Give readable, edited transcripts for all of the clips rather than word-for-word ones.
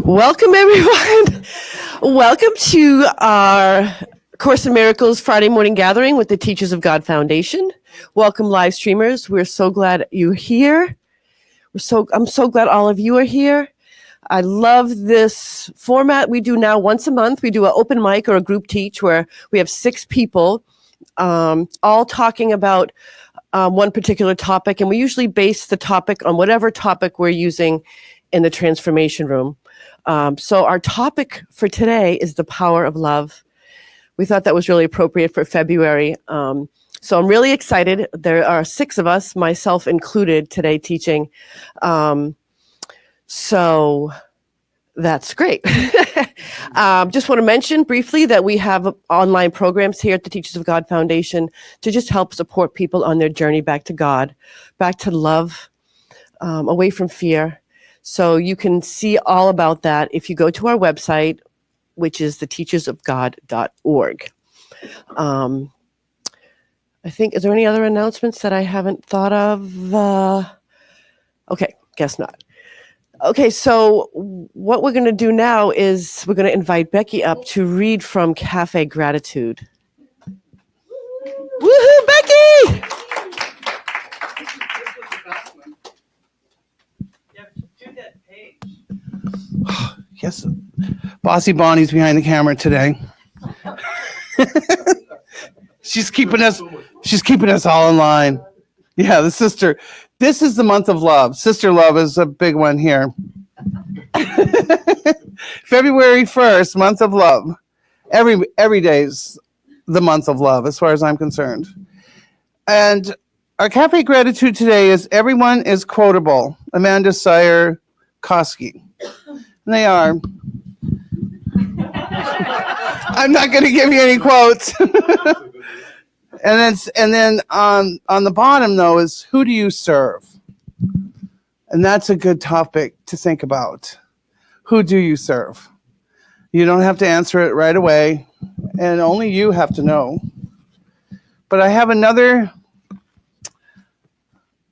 Welcome, everyone. Welcome to our Course in Miracles Friday morning gathering with the Teachers of God Foundation. Welcome, live streamers. We're so glad you're here. I'm so glad all of you are here. I love this format we do now once a month. We do an open mic or a group teach where we have 6 people all talking about one particular topic, and we usually base the topic on whatever topic we're using in the transformation room. So our topic for today is the power of love. We thought that was really appropriate for February. So I'm really excited. There are 6 of us, myself included, today teaching. So that's great. Just want to mention briefly that we have online programs here at the Teachers of God Foundation to just help support people on their journey back to God, back to love, away from fear. So you can see all about that if you go to our website, which is theteachersofgod.org. I think, is there any other announcements that I haven't thought of? Okay, guess not. Okay, so what we're going to do now is we're going to invite Becky up to read from Cafe Gratitude. Woohoo, Becky! Yes, Bossy Bonnie's behind the camera today. She's keeping us all in line. Yeah, the sister. This is the month of love. Sister love is a big one here. February 1st, month of love. Every day's the month of love, as far as I'm concerned. And our Cafe Gratitude today is everyone is quotable. Amanda Sire Koski. And they are. I'm not going to give you any quotes. And then on the bottom, though, is who do you serve? And that's a good topic to think about. Who do you serve? You don't have to answer it right away, and only you have to know. But I have another,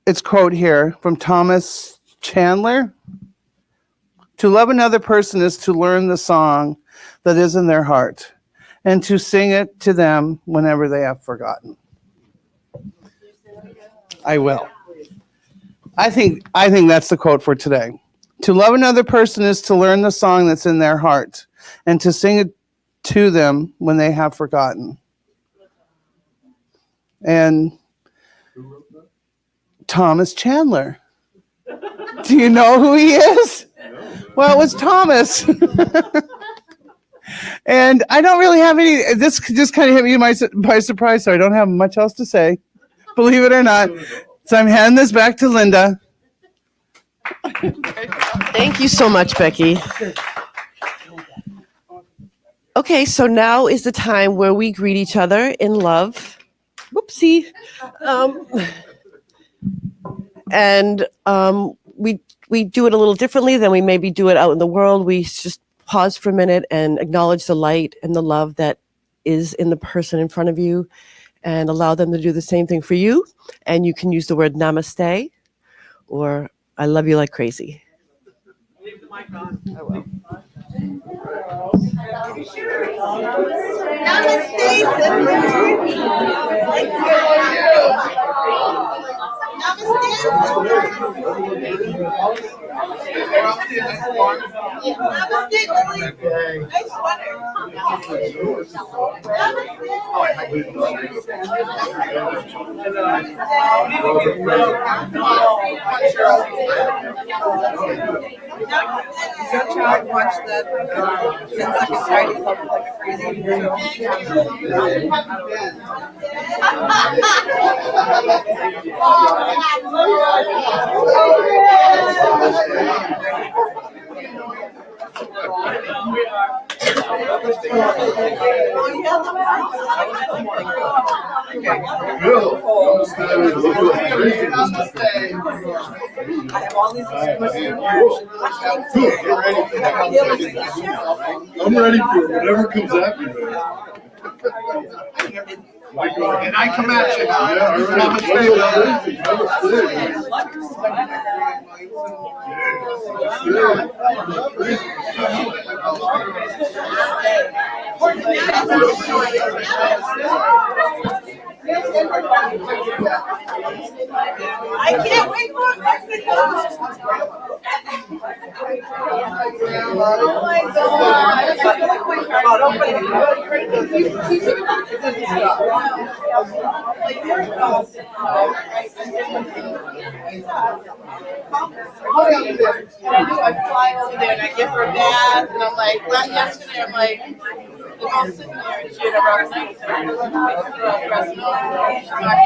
it's quote here from Thomas Chandler. To love another person is to learn the song that is in their heart and to sing it to them whenever they have forgotten. I will. I think that's the quote for today. To love another person is to learn the song that's in their heart and to sing it to them when they have forgotten. And Thomas Chandler. Do you know who he is? Well, it was Thomas. And I don't really have any, this just kind of hit me by surprise, so I don't have much else to say, believe it or not. So I'm handing this back to Linda. Thank you so much, Becky. Okay, so now is the time where we greet each other in love. Whoopsie. We do it a little differently than we maybe do it out in the world. We just pause for a minute and acknowledge the light and the love that is in the person in front of you and allow them to do the same thing for you. And you can use the word namaste or I love you like crazy. Leave the mic on. I will. Your child watched that 10-second Chinese level like a crazy I have all these I'm ready for whatever comes after that. And I come at you. I can't wait for it to come. Oh my I fly over there and I give her a bath and I'm like, not yesterday, I'm like, they're all sitting there and she had a rough night. So I'm pressing over. She's not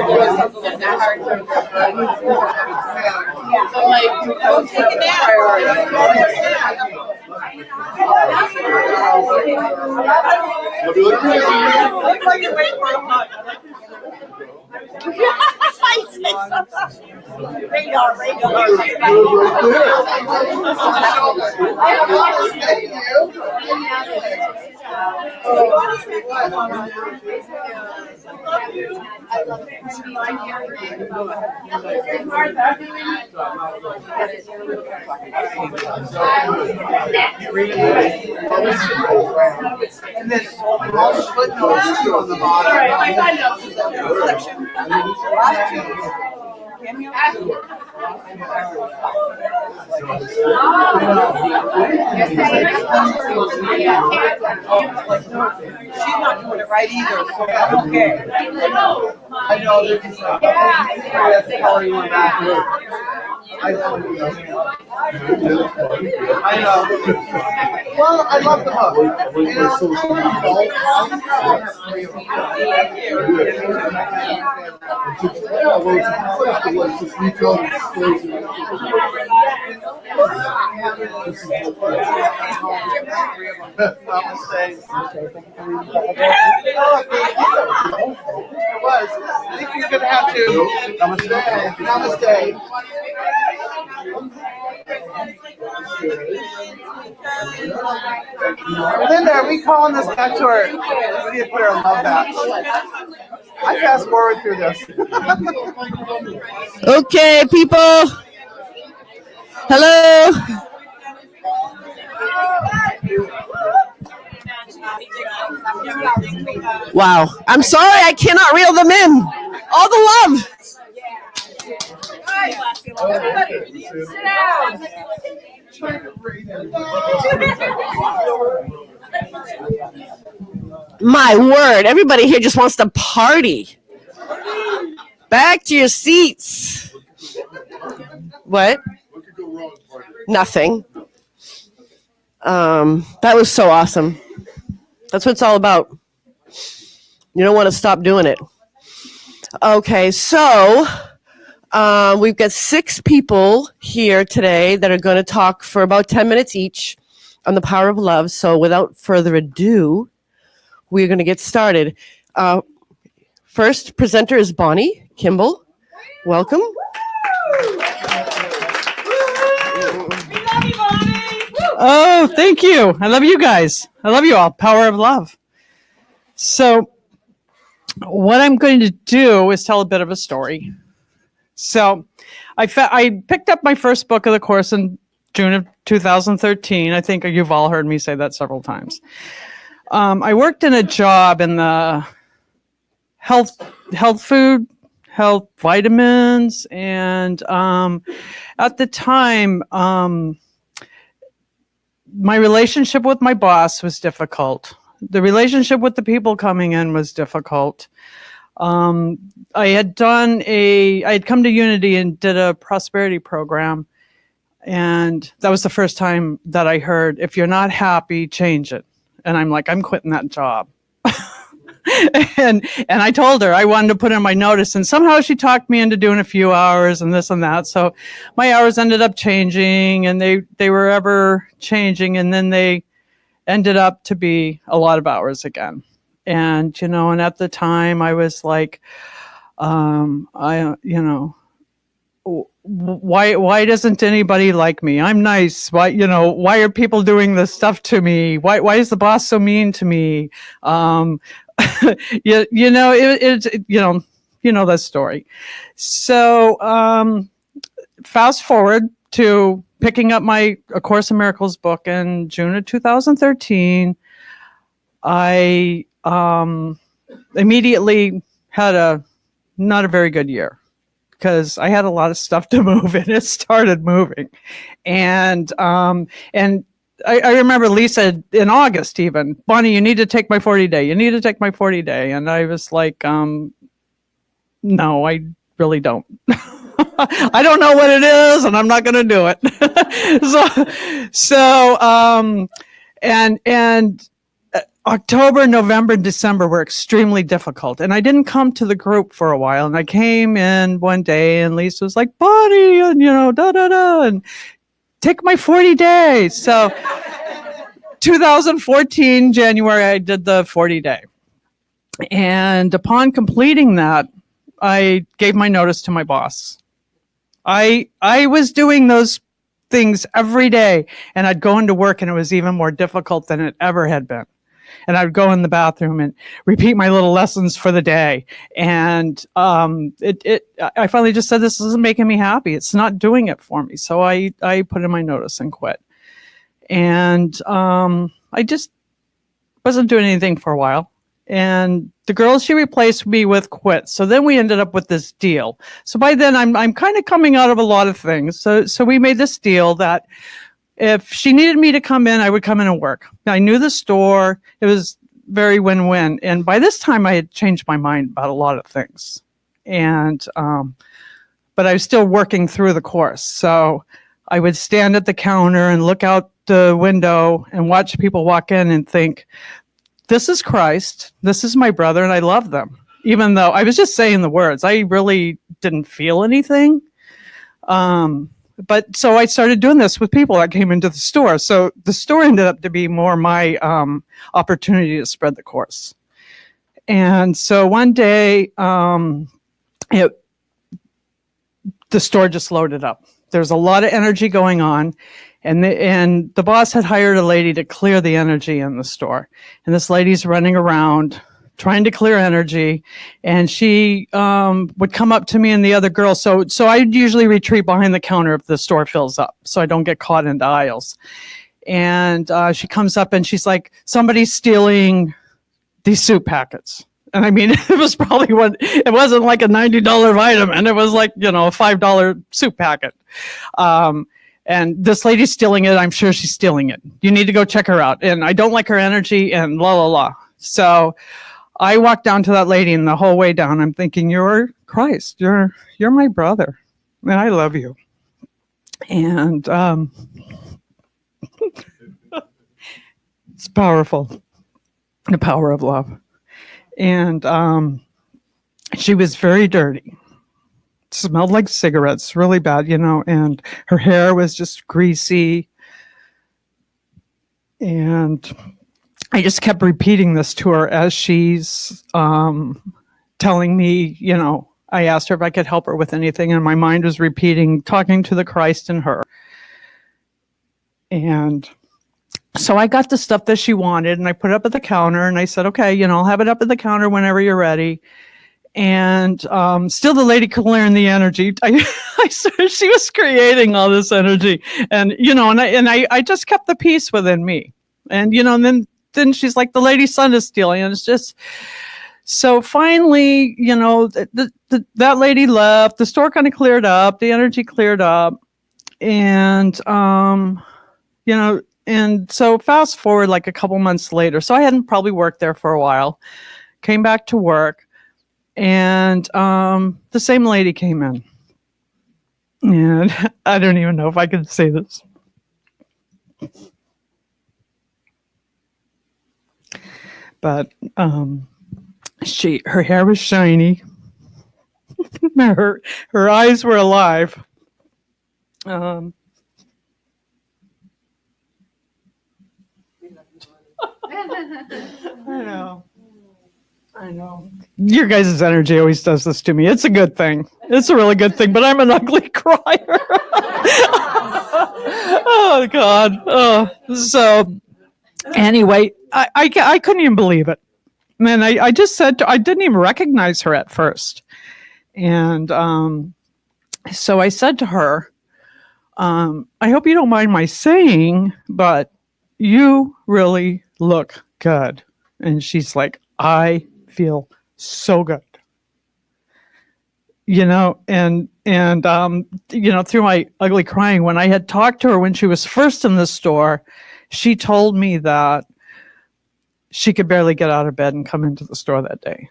doing something in that hard to. So I'm like, go take a nap. Looks like you're waiting for a hug. Radar. And then all the footnotes too on the bottom. Cameo. She's not doing it right either, so that's okay. I know this is that's how you went back. I know. Well, I love the book. You It was. I think you're going to have to. Namaste. Linda, are we calling this back to her? We need to put her love back. I fast forward through this. Okay, people. Hello. Wow. I'm sorry, I cannot reel them in. All the love. My word, everybody here just wants to party. Back to your seats. What? Nothing. That was so awesome. That's what it's all about. You don't want to stop doing it. Okay, so we've got 6 people here today that are going to talk for about 10 minutes each on the power of love. So without further ado, we're going to get started. First presenter is Bonnie Kimball. Welcome. Oh, thank you. I love you guys. I love you all. Power of love. So what I'm going to do is tell a bit of a story. So I picked up my first book of the course in June of 2013. I think you've all heard me say that several times. I worked in a job in the health vitamins, and at the time, my relationship with my boss was difficult. The relationship with the people coming in was difficult. I had come to Unity and did a prosperity program, and that was the first time that I heard, if you're not happy, change it. And I'm like, I'm quitting that job. and I told her I wanted to put in my notice, and somehow she talked me into doing a few hours and this and that. So my hours ended up changing, and they were ever changing, and then they ended up to be a lot of hours again. And, and at the time I was like, why doesn't anybody like me? I'm nice. Why are people doing this stuff to me? Why is the boss so mean to me? You know that story. So fast forward to picking up A Course in Miracles book in June of 2013. I immediately had not a very good year because I had a lot of stuff to move and it started moving. And I remember Lisa in August even, Bonnie, you need to take my 40 day. You need to take my 40 day. And I was like, no, I really don't. I don't know what it is and I'm not going to do it. And October, November, and December were extremely difficult. And I didn't come to the group for a while. And I came in one day and Lisa was like, Bonnie, and and take my 40 days. So 2014, January, I did the 40 day. And upon completing that, I gave my notice to my boss. I was doing those things every day, and I'd go into work and it was even more difficult than it ever had been. And I'd go in the bathroom and repeat my little lessons for the day. And I finally just said, this isn't making me happy. It's not doing it for me. So I put in my notice and quit. And I just wasn't doing anything for a while. And the girl she replaced me with quit. So then we ended up with this deal. So by then I'm kind of coming out of a lot of things. So we made this deal that if she needed me to come in, I would come in and work. I knew the store. It was very win-win. And by this time I had changed my mind about a lot of things. And but I was still working through the course. So I would stand at the counter and look out the window and watch people walk in and think, this is Christ, this is my brother, and I love them. Even though I was just saying the words, I really didn't feel anything. But so I started doing this with people that came into the store. So the store ended up to be more my opportunity to spread the course. And so one day, the store just loaded up. There's a lot of energy going on. And the boss had hired a lady to clear the energy in the store. And this lady's running around trying to clear energy. And she would come up to me and the other girl. So I'd usually retreat behind the counter if the store fills up so I don't get caught in the aisles. And she comes up and she's like, somebody's stealing these soup packets. And I mean, it was probably it wasn't like a $90 vitamin. It was like, a $5 soup packet. And this lady's stealing it. I'm sure she's stealing it. You need to go check her out. And I don't like her energy and la, la, la. So I walked down to that lady and the whole way down, I'm thinking, you're Christ. You're my brother. And I love you. And it's powerful. The power of love. And she was very dirty. Smelled like cigarettes, really bad, and her hair was just greasy. And I just kept repeating this to her as she's telling me, I asked her if I could help her with anything, and my mind was repeating, talking to the Christ in her. And so I got the stuff that she wanted, and I put it up at the counter, and I said, okay, I'll have it up at the counter whenever you're ready. And still the lady clearing the energy. I saw she was creating all this energy. And, I just kept the peace within me. And, and then she's like, the lady's son is stealing. And it's just, so finally, that lady left. The store kind of cleared up. The energy cleared up. And, and so fast forward like a couple months later. So I hadn't probably worked there for a while. Came back to work. And the same lady came in. And I don't even know if I can say this. But her hair was shiny. her eyes were alive. I know. Your guys' energy always does this to me. It's a good thing. It's a really good thing, but I'm an ugly crier. Oh, God. Oh. So, anyway, I couldn't even believe it. And I just said, I didn't even recognize her at first. And so I said to her, I hope you don't mind my saying, but you really look good. And she's like, I feel so good. You know, and you know, through my ugly crying, when I had talked to her when she was first in the store, she told me that she could barely get out of bed and come into the store that day.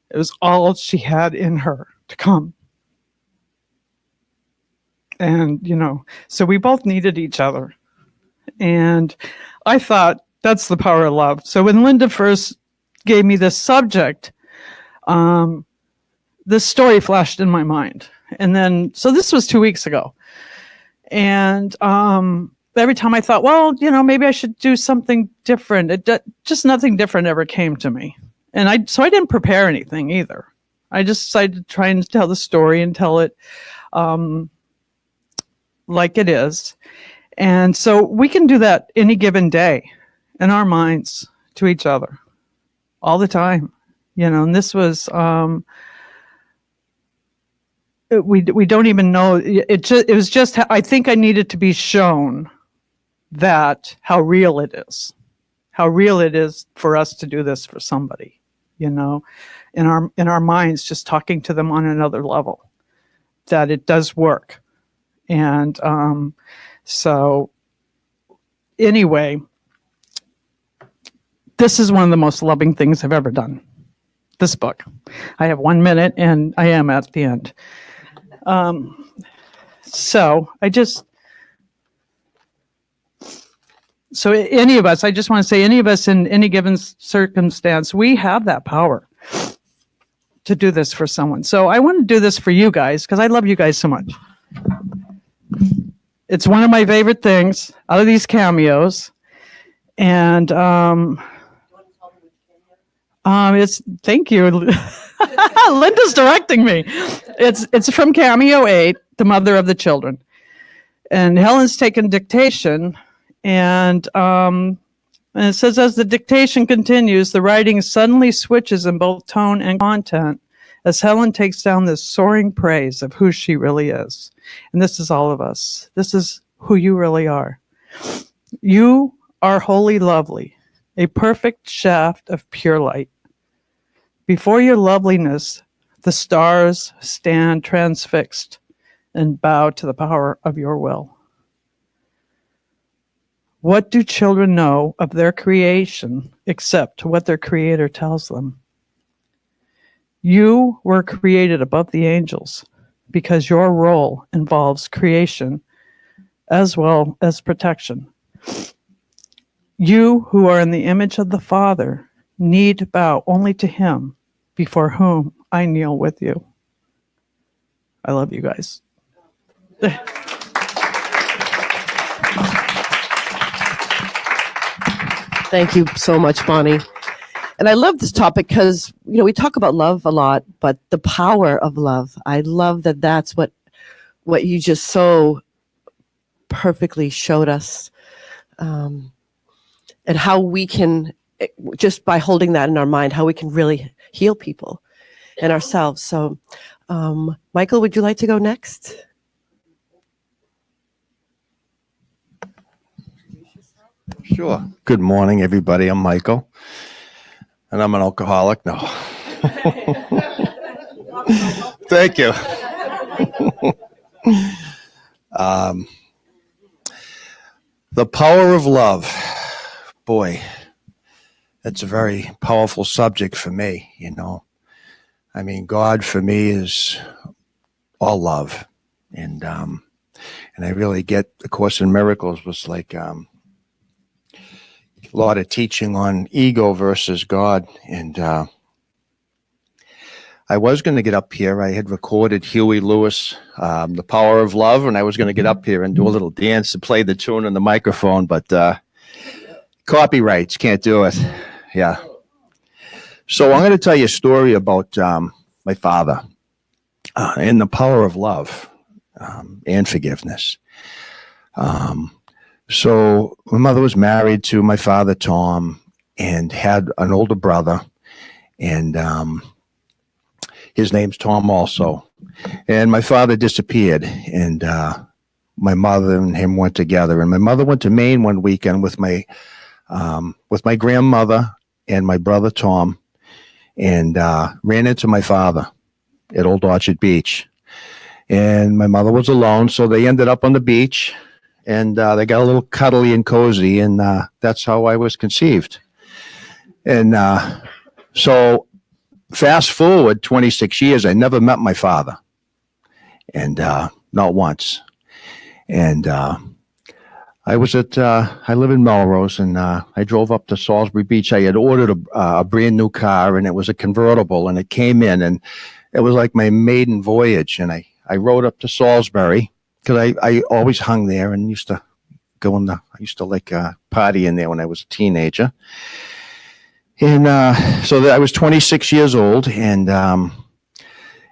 It was all she had in her to come. And, you know, so we both needed each other. And I thought, that's the power of love. So when Linda first gave me this subject, this story flashed in my mind. And then, so this was 2 weeks ago. And every time I thought, well, you know, maybe I should do something different. Just nothing different ever came to me. And so I didn't prepare anything either. I just decided to try and tell the story and tell it like it is. And so we can do that any given day in our minds to each other all the time, you know. And this was, we don't even know. It was just, I think I needed to be shown that how real it is for us to do this for somebody, you know, in our minds, just talking to them on another level, that it does work. And so anyway, this is one of the most loving things I've ever done. This book. I have 1 minute and I am at the end. So any of us, I just want to say, any of us in any given circumstance, we have that power to do this for someone. So I want to do this for you guys because I love you guys so much. It's one of my favorite things out of these cameos. And it's, thank you. Linda's directing me. It's from Cameo 8, the mother of the children. And Helen's taken dictation. And it says, as the dictation continues, the writing suddenly switches in both tone and content as Helen takes down this soaring praise of who she really is. And this is all of us. This is who you really are. You are wholly lovely, a perfect shaft of pure light. Before your loveliness, the stars stand transfixed and bow to the power of your will. What do children know of their creation except what their creator tells them? You were created above the angels because your role involves creation as well as protection. You who are in the image of the Father need bow only to him before whom I kneel with you. I love you guys. Thank you so much, Bonnie. And I love this topic because, you know, we talk about love a lot, but the power of love, I love that that's what you just so perfectly showed us, and how we can, just by holding that in our mind, how we can really heal people and ourselves. So, Micheal, would you like to go next? Sure. Good morning, everybody. I'm Micheal, and I'm an alcoholic. No. Thank you. The power of love. Boy, that's a very powerful subject for me, you know. I mean, God for me is all love. And I really get the Course in Miracles was like a lot of teaching on ego versus God. And I was going to get up here. I had recorded Huey Lewis, The Power of Love, and I was going to get up here and do a little dance and play the tune on the microphone, but copyrights, can't do it. Yeah. So I'm going to tell you a story about my father and the power of love and forgiveness. So my mother was married to my father, Tom, and had an older brother, and his name's Tom also. And my father disappeared, and my mother and him went together. And my mother went to Maine one weekend with my grandmother and my brother Tom, and ran into my father at Old Orchard Beach. And my mother was alone, so they ended up on the beach, and they got a little cuddly and cozy, and that's how I was conceived. And so fast forward 26 years, I never met my father, and not once. And I was I live in Melrose, and I drove up to Salisbury Beach. I had ordered a brand new car, and it was a convertible, and it came in, and it was like my maiden voyage. And I rode up to Salisbury because I always hung there and used to go I used to like party in there when I was a teenager. And so I was 26 years old, and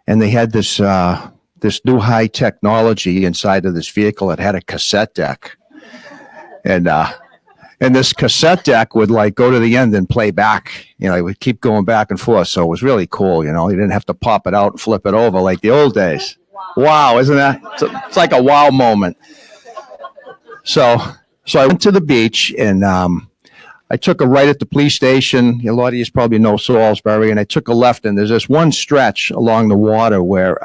they had this new high technology inside of this vehicle. It had a cassette deck. And this cassette deck would like go to the end and play back. You know, it would keep going back and forth. So it was really cool. You know, you didn't have to pop it out and flip it over like the old days. Wow, isn't that? It's like a wow moment. So I went to the beach, and I took a right at the police station. A lot of you probably know Salisbury, and I took a left, and there's this one stretch along the water where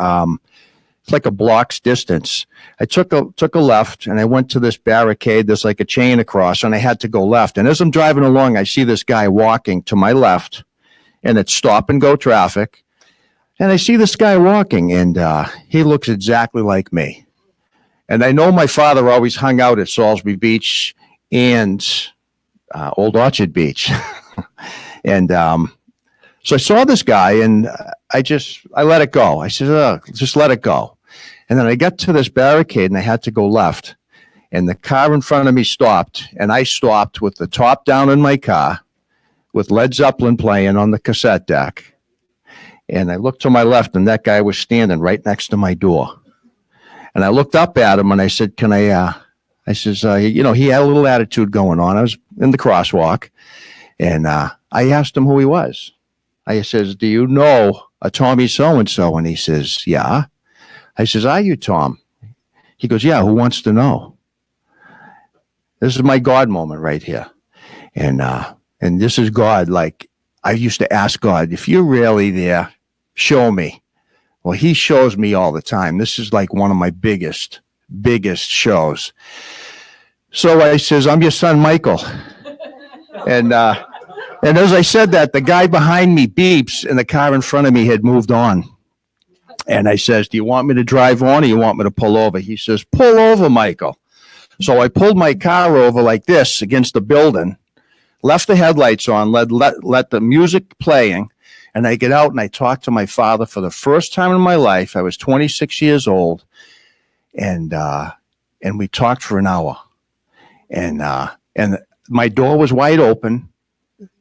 it's like a block's distance. I took a left, and I went to this barricade. There's like a chain across, and I had to go left. And as I'm driving along, I see this guy walking to my left, and it's stop and go traffic. And I see this guy walking, and he looks exactly like me. And I know my father always hung out at Salisbury Beach and Old Orchard Beach. And so I saw this guy, and I let it go. I said, just let it go. And then I got to this barricade, and I had to go left. And the car in front of me stopped, and I stopped with the top down in my car with Led Zeppelin playing on the cassette deck. And I looked to my left, and that guy was standing right next to my door. And I looked up at him, and I said, I says, you know, he had a little attitude going on. I was in the crosswalk, and I asked him who he was. I says, do you know a Tommy so-and-so? And he says, yeah. I says, are you Tom? He goes, yeah, who wants to know? This is my God moment right here. And this is God. Like, I used to ask God, if you're really there, show me. Well, he shows me all the time. This is like one of my biggest shows. So I says, I'm your son, Micheal. And as I said that, the guy behind me beeps, and the car in front of me had moved on. And I says, do you want me to drive on, or you want me to pull over? He says, pull over, Micheal. So I pulled my car over like this against the building, left the headlights on, let the music playing, and I get out and I talk to my father for the first time in my life. I was 26 years old, and we talked for an hour. And my door was wide open,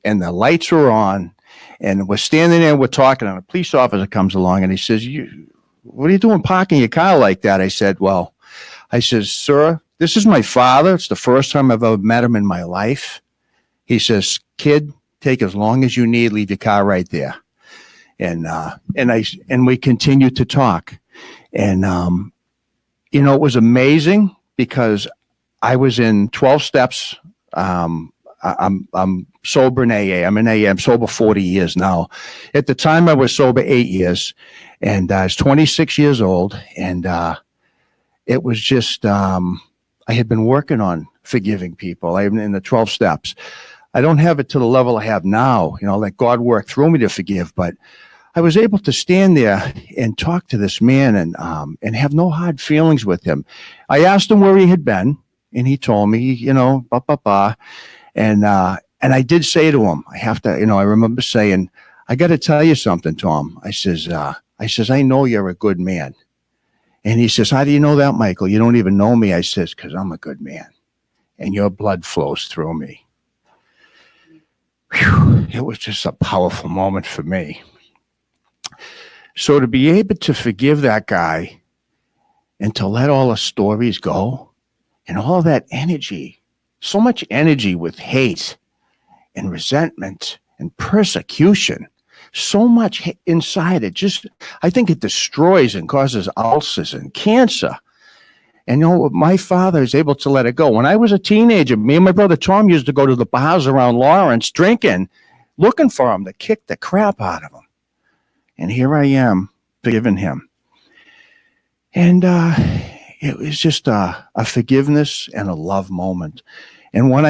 and the lights were on, and we're standing there, we're talking, and a police officer comes along, and he says, what are you doing parking your car like that? I said, sir, this is my father. It's the first time I've ever met him in my life. He says, kid, take as long as you need, leave your car right there. And we continued to talk. And, you know, it was amazing because I was in 12 steps. I'm sober in AA. I'm in AA. I'm sober 40 years now. At the time, I was sober 8 years, and I was 26 years old. And it was just, I had been working on forgiving people. I'm in the 12 steps. I don't have it to the level I have now, you know, like God worked through me to forgive, but I was able to stand there and talk to this man and have no hard feelings with him. I asked him where he had been, and he told me, you know, and I did say to him, I remember saying, I got to tell you something, Tom. I says, I know you're a good man. And he says, how do you know that, Micheal? You don't even know me. I says, because I'm a good man, and your blood flows through me. Whew, it was just a powerful moment for me. So to be able to forgive that guy and to let all the stories go and all that energy, so much energy with hate and resentment and persecution, so much inside it. Just, I think it destroys and causes ulcers and cancer. And you know, my father is able to let it go. When I was a teenager, me and my brother Tom used to go to the bars around Lawrence drinking. looking for him to kick the crap out of him. And here I am, forgiving him. And it was just a forgiveness and a love moment. And when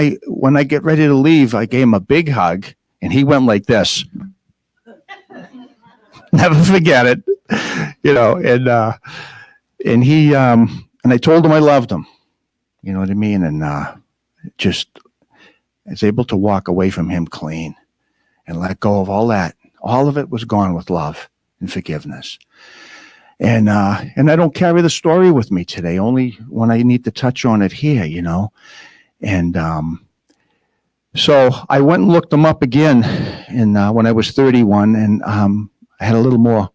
I get ready to leave, I gave him a big hug, and he went like this. Never forget it, and he and I told him I loved him. You know what I mean? And just I was able to walk away from him clean and let go of all that. All of it was gone with love and forgiveness. And I don't carry the story with me today, only when I need to touch on it here, And so I went and looked them up again when I was 31, and I had a little more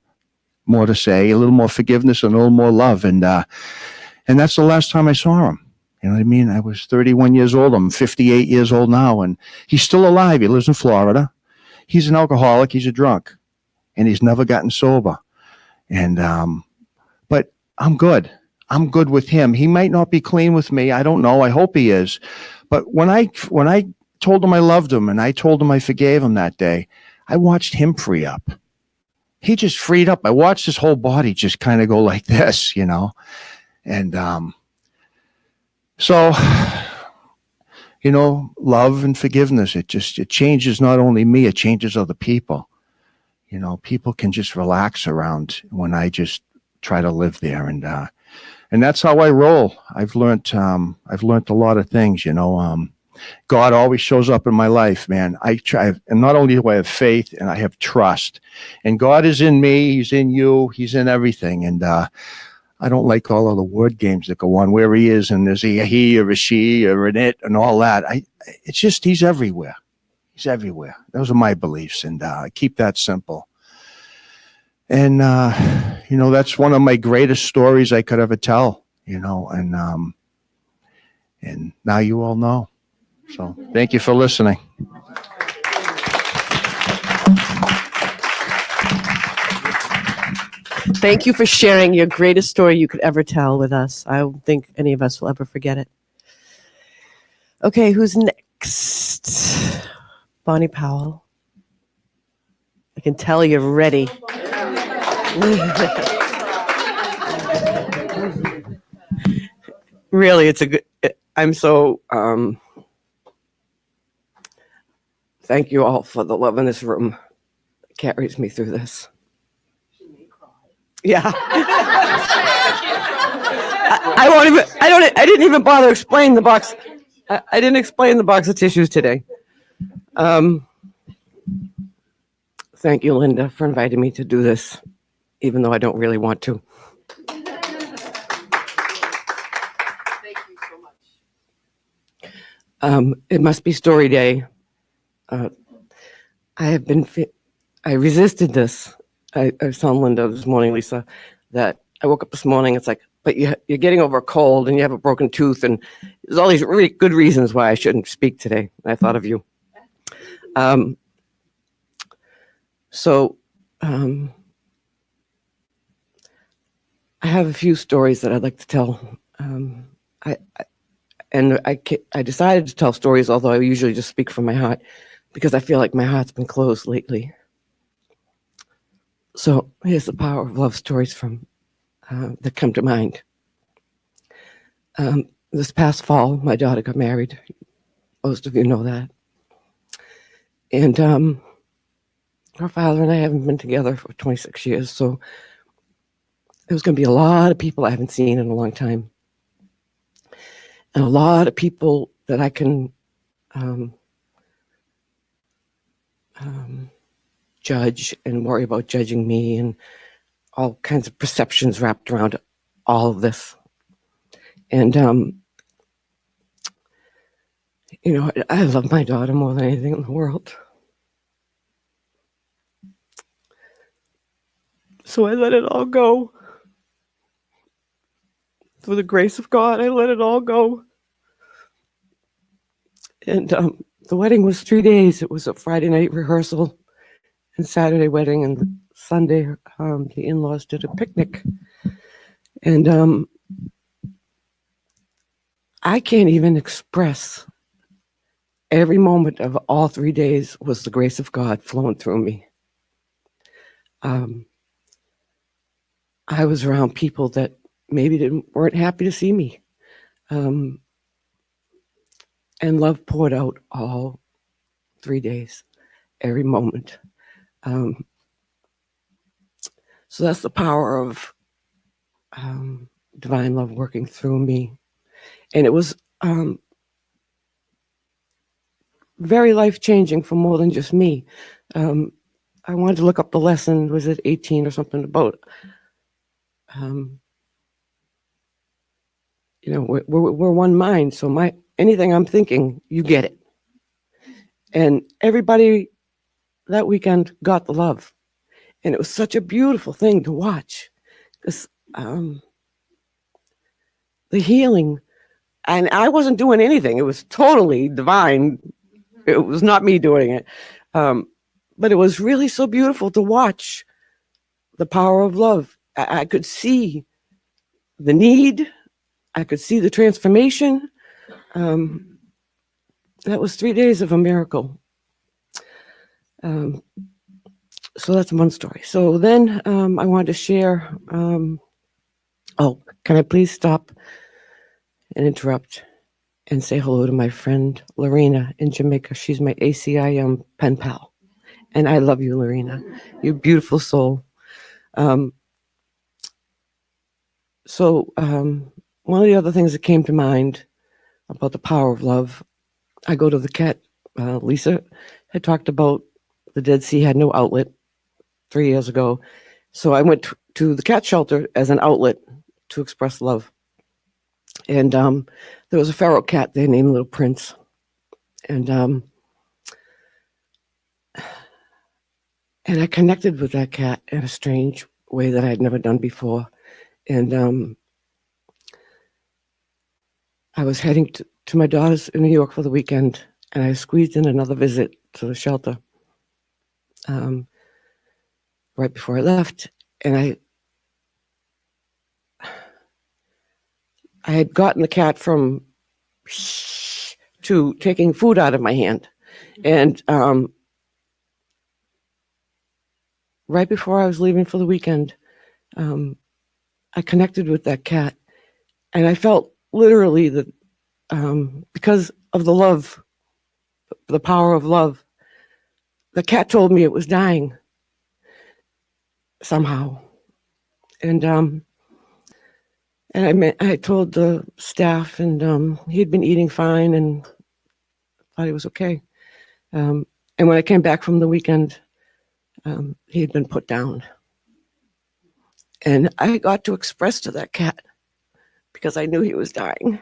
to say, a little more forgiveness and a little more love. And that's the last time I saw him. You know what I mean? I was 31 years old. I'm 58 years old now, and he's still alive. He lives in Florida. He's an alcoholic. He's a drunk, and he's never gotten sober. And but I'm good. I'm good with him. He might not be clean with me. I don't know. I hope he is. But when I told him I loved him and I told him I forgave him that day, I watched him free up. He just freed up. I watched his whole body just kind of go like this, And so, love and forgiveness, it changes not only me, it changes other people. People can just relax around when I just try to live there. And that's how I roll. I've learned a lot of things, God always shows up in my life, man. I try, and not only do I have faith, and I have trust. And God is in me, he's in you, he's in everything. And I don't like all of the word games that go on, where he is, and there's a he or a she or an it and all that. It's just, he's everywhere. He's everywhere. Those are my beliefs, and I keep that simple. And, that's one of my greatest stories I could ever tell, and now you all know. So thank you for listening. Thank you for sharing your greatest story you could ever tell with us. I don't think any of us will ever forget it. Okay, who's next? Bonnie Powell. I can tell you're ready. Really, it's a good, I'm so, thank you all for the love in this room that carries me through this. Yeah. I didn't even bother explaining the box. I didn't explain the box of tissues today. Thank you, Linda, for inviting me to do this, even though I don't really want to. Thank you so much. It must be story day. I resisted this. I was telling Linda this morning, Lisa, that I woke up this morning. It's like, but you're getting over a cold and you have a broken tooth, and there's all these really good reasons why I shouldn't speak today. I thought of you. I have a few stories that I'd like to tell. I decided to tell stories, although I usually just speak from my heart, because I feel like my heart's been closed lately. So here's the power of love stories from that come to mind. This past fall, my daughter got married. Most of you know that. And her father and I haven't been together for 26 years, so there's going to be a lot of people I haven't seen in a long time. And a lot of people that I can judge and worry about judging me, and all kinds of perceptions wrapped around all of this. And, I love my daughter more than anything in the world. So I let it all go. Through the grace of God, I let it all go. And the wedding was 3 days. It was a Friday night rehearsal and Saturday wedding, and Sunday the in-laws did a picnic. And I can't even express every moment of all 3 days was the grace of God flowing through me. I was around people that maybe weren't happy to see me. And love poured out all 3 days, every moment. So that's the power of divine love working through me. And it was very life-changing for more than just me. I wanted to look up the lesson, was it 18 or something, about, we're one mind. So anything I'm thinking, you get it. And everybody that weekend got the love. And it was such a beautiful thing to watch. Because the healing, and I wasn't doing anything. It was totally divine. It was not me doing it. But it was really so beautiful to watch the power of love. I could see the need. I could see the transformation. That was 3 days of a miracle. So that's one story. So then I wanted to share. Can I please stop and interrupt and say hello to my friend Lorena in Jamaica? She's my ACIM pen pal. And I love you, Lorena. You're a beautiful soul. So one of the other things that came to mind about the power of love, I go to the cat. Lisa had talked about the Dead Sea had no outlet 3 years ago. So I went to the cat shelter as an outlet to express love. And there was a feral cat there named Little Prince. And I connected with that cat in a strange way that I had never done before. And I was heading to my daughter's in New York for the weekend, and I squeezed in another visit to the shelter right before I left. And I had gotten the cat from to taking food out of my hand. And right before I was leaving for the weekend, I connected with that cat. And I felt literally that because of the love, the power of love, the cat told me it was dying somehow. And I told the staff, and he'd been eating fine and thought he was okay. And when I came back from the weekend, he had been put down. And I got to express to that cat, because I knew he was dying.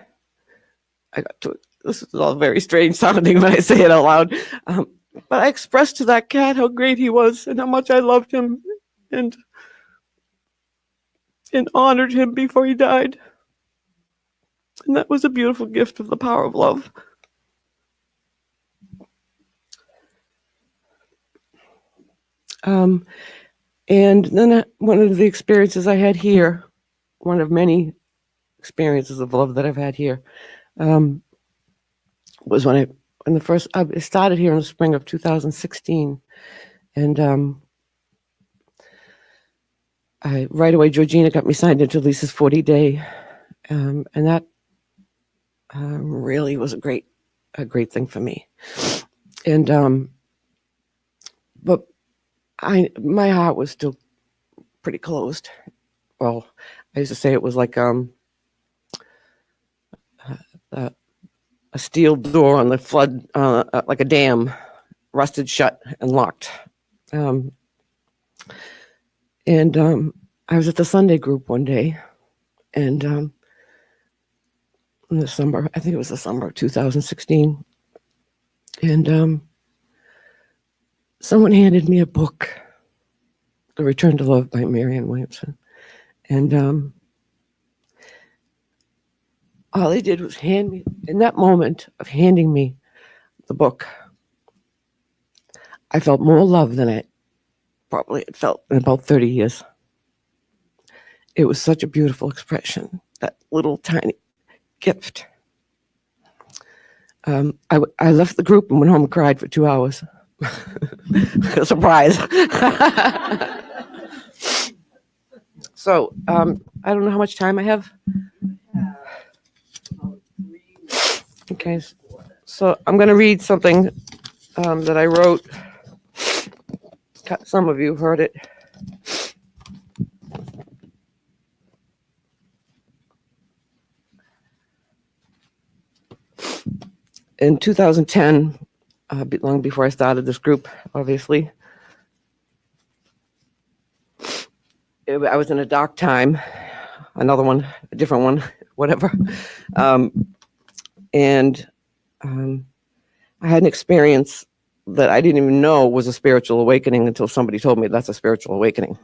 This is all very strange sounding when I say it out loud, but I expressed to that cat how great he was and how much I loved him and honored him before he died. And that was a beautiful gift of the power of love. And then one of the experiences I had here, one of many experiences of love that I've had here, was when I started here in the spring of 2016. And right away, Georgina got me signed into Lisa's 40-day. And that really was a great thing for me. And but my heart was still pretty closed. Well, I used to say it was like a steel door on the flood, like a dam, rusted shut and locked. And I was at the Sunday group one day, and in the summer, I think it was the summer of 2016, and someone handed me a book, The Return to Love by Marianne Williamson. And all they did was hand me, in that moment of handing me the book, I felt more love than I probably had felt in about 30 years. It was such a beautiful expression, that little tiny gift. I left the group and went home and cried for 2 hours. Surprise. So I don't know how much time I have. Okay, so I'm going to read something that I wrote. Some of you heard it. In 2010, long before I started this group, obviously, I was in a dark time, another one, a different one, whatever. And I had an experience that I didn't even know was a spiritual awakening until somebody told me that's a spiritual awakening.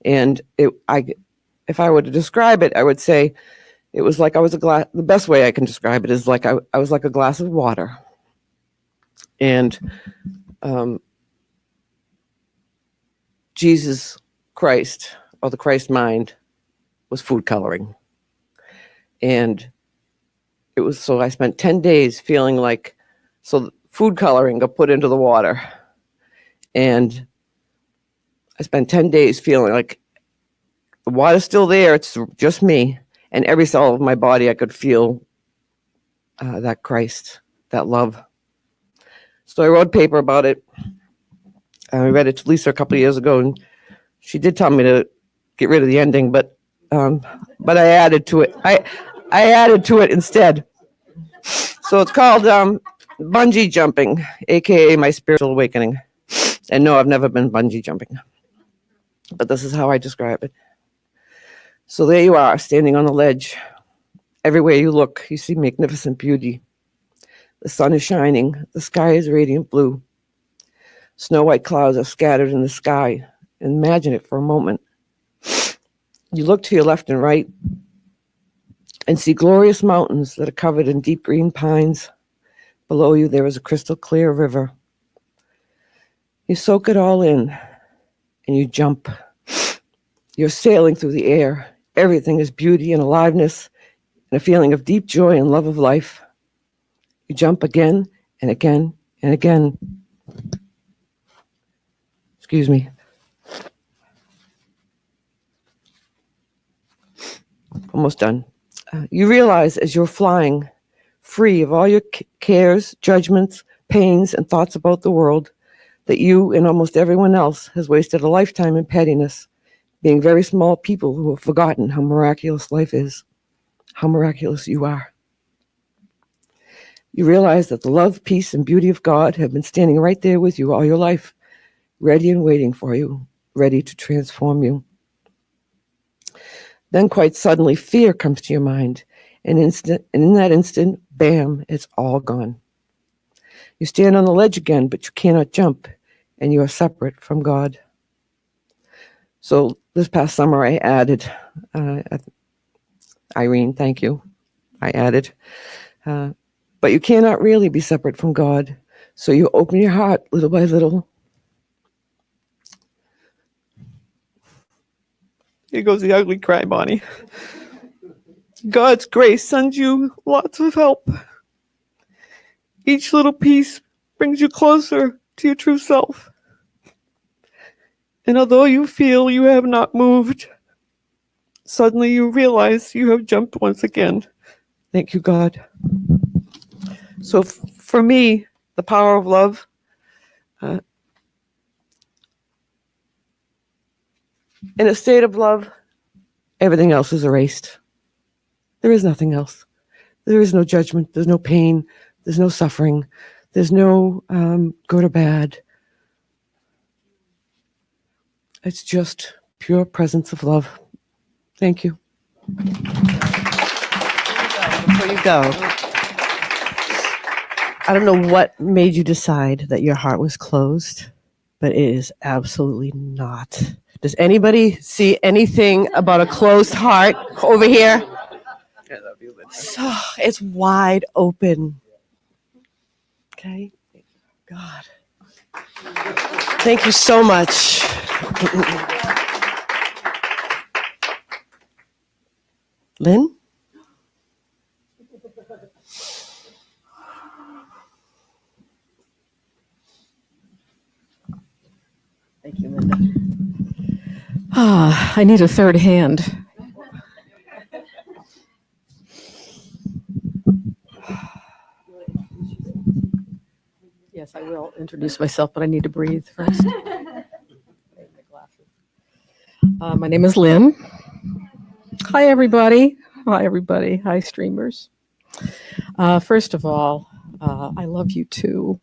And if I were to describe it, I would say it was like I was a glass. The best way I can describe it is like I was like a glass of water. And Jesus Christ, or the Christ mind, was food coloring. And it was, so I spent 10 days feeling like, so food coloring got put into the water. And I spent 10 days feeling like the water's still there, it's just me. And every cell of my body, I could feel that Christ, that love. So I wrote a paper about it. I read it to Lisa a couple of years ago, and she did tell me to get rid of the ending, but I added to it. I added to it instead. So it's called bungee jumping, aka my spiritual awakening. And no, I've never been bungee jumping, but this is how I describe it. So there you are, standing on the ledge. Everywhere you look, you see magnificent beauty. The sun is shining. The sky is radiant blue. Snow white clouds are scattered in the sky. Imagine it for a moment. You look to your left and right and see glorious mountains that are covered in deep green pines. Below you, there is a crystal clear river. You soak it all in and you jump. You're sailing through the air. Everything is beauty and aliveness and a feeling of deep joy and love of life. You jump again and again and again. Excuse me. Almost done. You realize as you're flying, free of all your cares, judgments, pains, and thoughts about the world, that you and almost everyone else has wasted a lifetime in pettiness, being very small people who have forgotten how miraculous life is, how miraculous you are. You realize that the love, peace, and beauty of God have been standing right there with you all your life, ready and waiting for you, ready to transform you. Then quite suddenly, fear comes to your mind. And in that instant, bam, it's all gone. You stand on the ledge again, but you cannot jump, and you are separate from God. So this past summer, I added, Irene, thank you. I added, but you cannot really be separate from God. So you open your heart little by little. Here goes the ugly cry, Bonnie. God's grace sends you lots of help. Each little piece brings you closer to your true self. And although you feel you have not moved, suddenly you realize you have jumped once again. Thank you, God. So for me, the power of love, in a state of love, everything else is erased. There is nothing else. There is no judgment. There's no pain. There's no suffering. There's no good or bad. It's just pure presence of love. Thank you. Before you go, I don't know what made you decide that your heart was closed, but it is absolutely not. Does anybody see anything about a closed heart over here? So it's wide open. Okay. God. Thank you so much. Lynn? I need a third hand. Yes, I will introduce myself, but I need to breathe first. My name is Lynn. Hi, everybody. Hi, everybody. Hi, streamers. First of all, I love you too.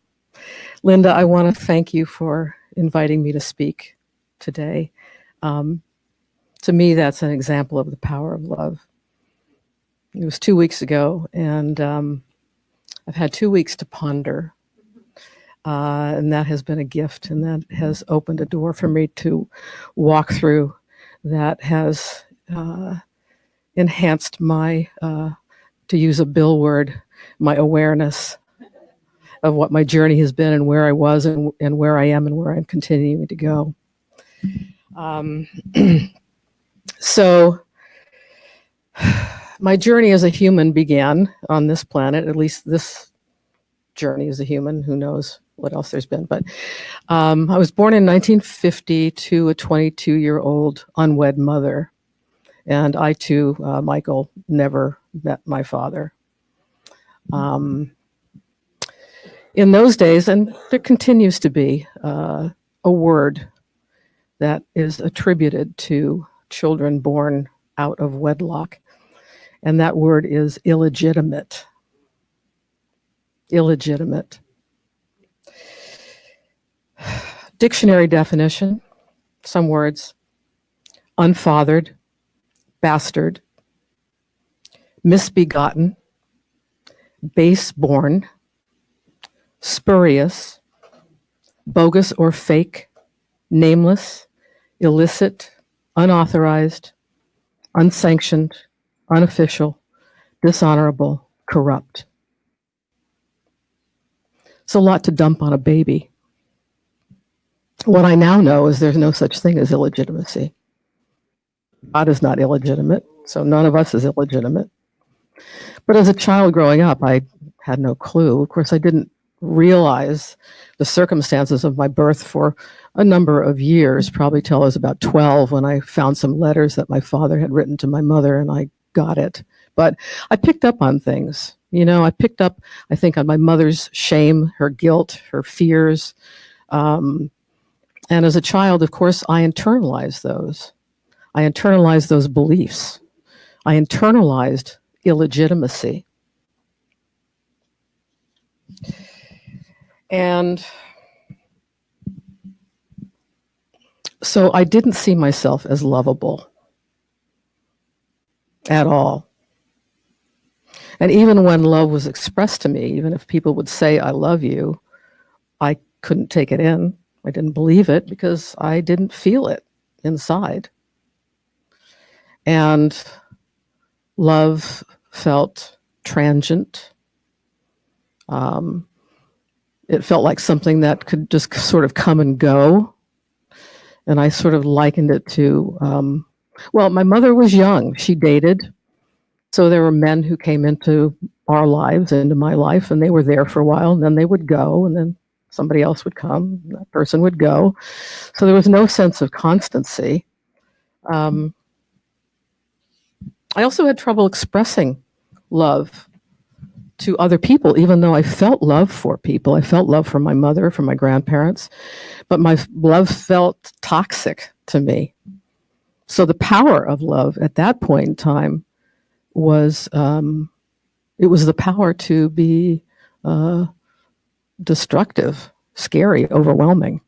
Linda, I want to thank you for inviting me to speak today. To me, that's an example of the power of love. It was 2 weeks ago, and I've had 2 weeks to ponder. And that has been a gift, and that has opened a door for me to walk through that has enhanced my, to use a Bill word, my awareness of what my journey has been and where I was and where I am and where I'm continuing to go. So my journey as a human began on this planet, at least this journey as a human, who knows what else there's been. But I was born in 1950 to a 22-year-old unwed mother. And I too, Micheal, never met my father. In those days, and there continues to be a word that is attributed to children born out of wedlock, and that word is illegitimate. Illegitimate. Dictionary definition, some words: unfathered, bastard, misbegotten, base-born, spurious, bogus or fake, nameless, illicit, unauthorized, unsanctioned, unofficial, dishonorable, corrupt. It's a lot to dump on a baby. What I now know is there's no such thing as illegitimacy. God is not illegitimate, so none of us is illegitimate. But as a child growing up, I had no clue. Of course, I didn't realize the circumstances of my birth for a number of years, probably till I was about 12, when I found some letters that my father had written to my mother, and I got it. But I picked up on things. You know, I picked up, I think, on my mother's shame, her guilt, her fears. And as a child, of course, I internalized those. I internalized those beliefs. I internalized illegitimacy. And so I didn't see myself as lovable at all. And even when love was expressed to me, even if people would say, I love you, I couldn't take it in. I didn't believe it because I didn't feel it inside. And love felt transient. It felt like something that could just sort of come and go. And I sort of likened it to, well, my mother was young. She dated. So there were men who came into our lives, into my life, and they were there for a while, and then they would go, and then somebody else would come, and that person would go. So there was no sense of constancy. I also had trouble expressing love to other people, even though I felt love for people. I felt love for my mother, for my grandparents, but my love felt toxic to me. So the power of love at that point in time was, it was the power to be destructive, scary, overwhelming.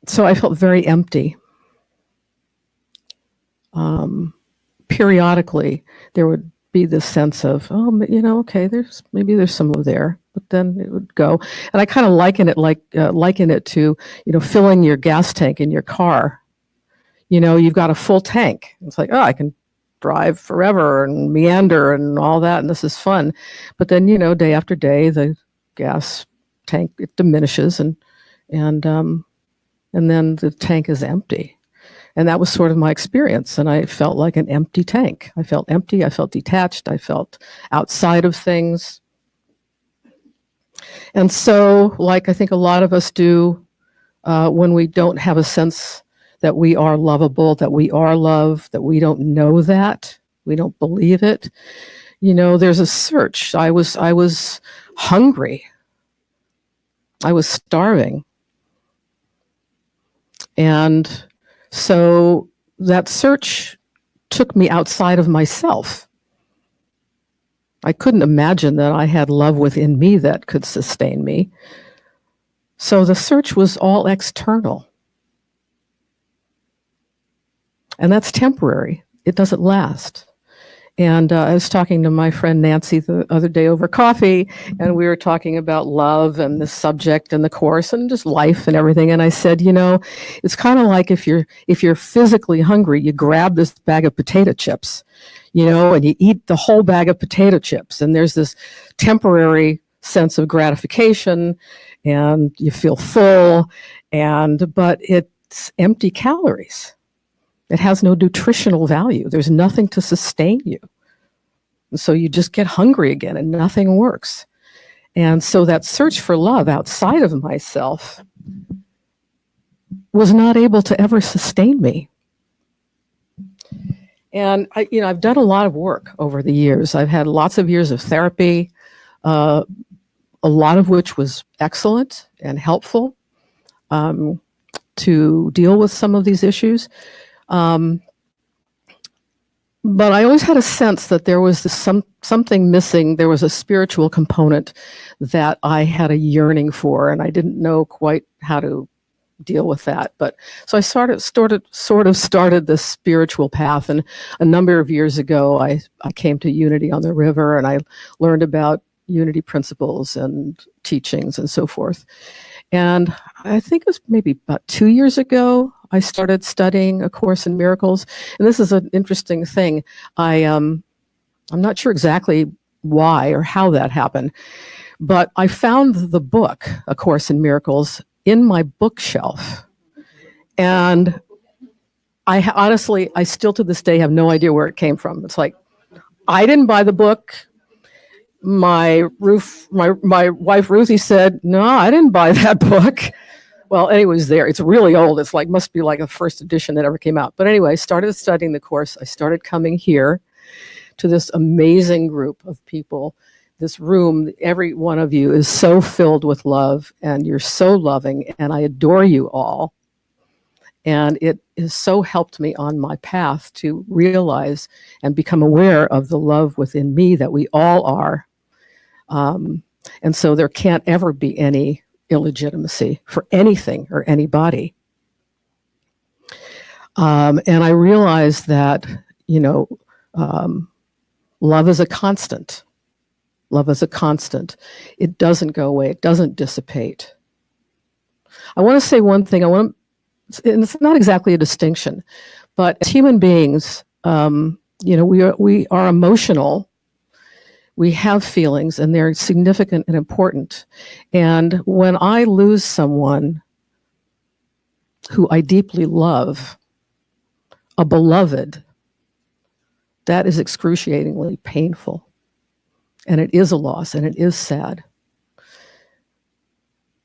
So I felt very empty. Periodically, there would be this sense of, oh, you know, okay, maybe there's some love there, but then it would go. And I kind of liken it to, you know, filling your gas tank in your car. You know, you've got a full tank. It's like, oh, I can drive forever and meander and all that, and this is fun. But then, you know, day after day, the gas tank, it diminishes, and then the tank is empty. And that was sort of my experience. And I felt like an empty tank. I felt empty. I felt detached. I felt outside of things. And so, like I think a lot of us do, when we don't have a sense that we are lovable, that we are loved, that we don't know that, we don't believe it, there's a search. I was hungry. I was starving. And so that search took me outside of myself. I couldn't imagine that I had love within me that could sustain me. So the search was all external. And that's temporary. It doesn't last. And I was talking to my friend Nancy the other day over coffee, and we were talking about love and the subject and the course and just life and everything. And I said, it's kind of like if you're physically hungry, you grab this bag of potato chips, and you eat the whole bag of potato chips. And there's this temporary sense of gratification, and you feel full, but it's empty calories. It has no nutritional value. There's nothing to sustain you. And so you just get hungry again and nothing works. And so that search for love outside of myself was not able to ever sustain me. And I've done a lot of work over the years. I've had lots of years of therapy, a lot of which was excellent and helpful to deal with some of these issues. But I always had a sense that there was something missing. There was a spiritual component that I had a yearning for, and I didn't know quite how to deal with that. But so I sort of started this spiritual path. And a number of years ago, I came to Unity on the River, and I learned about Unity principles and teachings and so forth. And I think it was maybe about 2 years ago, I started studying A Course in Miracles. And this is an interesting thing. I'm not sure exactly why or how that happened, but I found the book, A Course in Miracles, in my bookshelf. And I honestly, I still to this day have no idea where it came from. It's like, I didn't buy the book. My wife Ruthie said, no, I didn't buy that book. Well, anyway, it was there. It's really old. It's like, must be like a first edition that ever came out. But anyway, I started studying the course. I started coming here to this amazing group of people. This room, every one of you is so filled with love, and you're so loving, and I adore you all. And it has so helped me on my path to realize and become aware of the love within me that we all are. And so there can't ever be any illegitimacy for anything or anybody. And I realized that, love is a constant. Love is a constant. It doesn't go away. It doesn't dissipate. I want to say one thing. And it's not exactly a distinction, but as human beings, we are emotional. We have feelings, and they're significant and important. And when I lose someone who I deeply love, a beloved, that is excruciatingly painful. And it is a loss, and it is sad.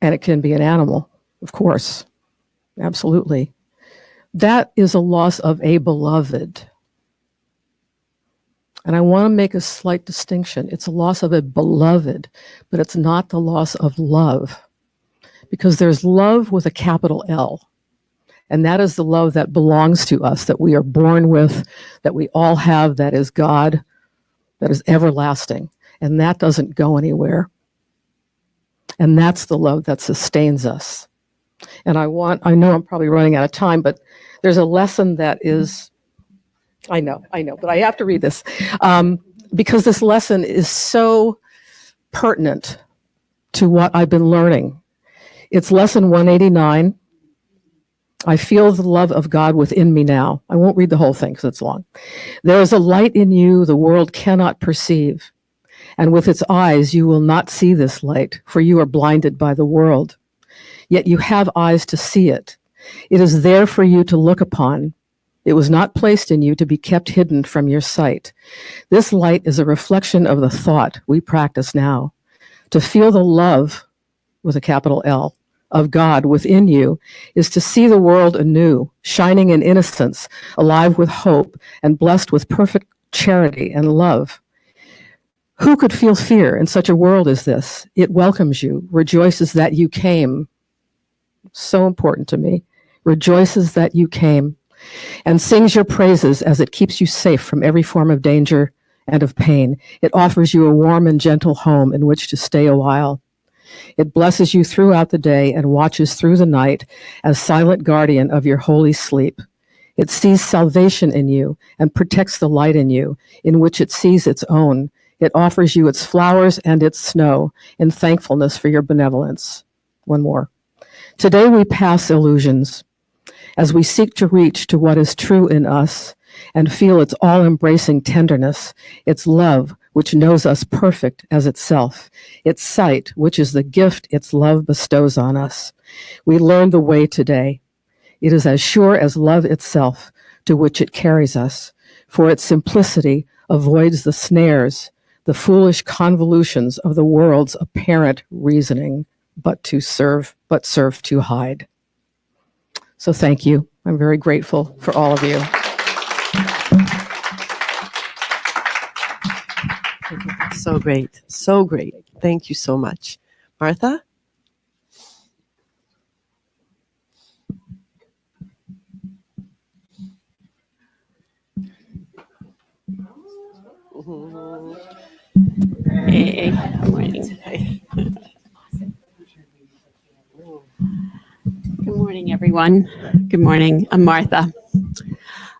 And it can be an animal, of course. Absolutely. That is a loss of a beloved. And I want to make a slight distinction. It's a loss of a beloved, but it's not the loss of love. Because there's love with a capital L. And that is the love that belongs to us, that we are born with, that we all have, that is God, that is everlasting. And that doesn't go anywhere. And that's the love that sustains us. And I know I'm probably running out of time, but there's a lesson that is, I know, but I have to read this because this lesson is so pertinent to what I've been learning. It's lesson 189. I feel the love of God within me now. I won't read the whole thing because it's long. There is a light in you the world cannot perceive, and with its eyes you will not see this light, for you are blinded by the world. Yet you have eyes to see it. It is there for you to look upon. It was not placed in you to be kept hidden from your sight. This light is a reflection of the thought we practice now. To feel the love, with a capital L, of God within you is to see the world anew, shining in innocence, alive with hope, and blessed with perfect charity and love. Who could feel fear in such a world as this? It welcomes you, rejoices that you came. So important to me. Rejoices that you came, and sings your praises as it keeps you safe from every form of danger and of pain. It offers you a warm and gentle home in which to stay a while. It blesses you throughout the day and watches through the night as silent guardian of your holy sleep. It sees salvation in you and protects the light in you, in which it sees its own. It offers you its flowers and its snow in thankfulness for your benevolence. One more. Today we pass illusions as we seek to reach to what is true in us and feel its all-embracing tenderness, its love, which knows us perfect as itself, its sight, which is the gift its love bestows on us. We learn the way today. It is as sure as love itself, to which it carries us, for its simplicity avoids the snares, the foolish convolutions of the world's apparent reasoning, but serve to hide. So thank you. I'm very grateful for all of you. So great. So great. Thank you so much. Martha? Hey, good morning. Good morning, everyone. Good morning. I'm Martha.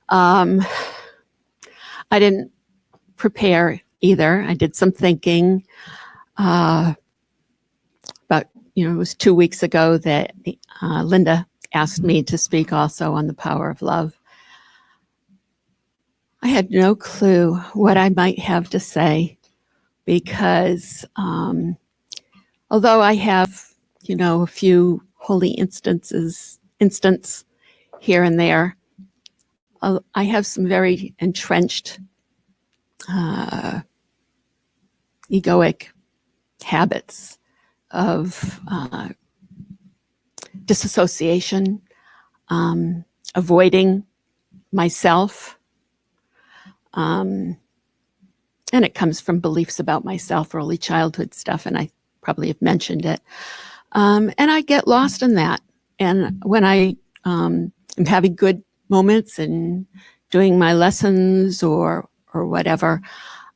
I didn't prepare either. I did some thinking. About, it was 2 weeks ago that Linda asked me to speak also on the power of love. I had no clue what I might have to say because although I have, a few holy instance here and there, I have some very entrenched egoic habits of disassociation, avoiding myself, and it comes from beliefs about myself, early childhood stuff, and I probably have mentioned it. And I get lost in that. And when I am having good moments and doing my lessons or whatever,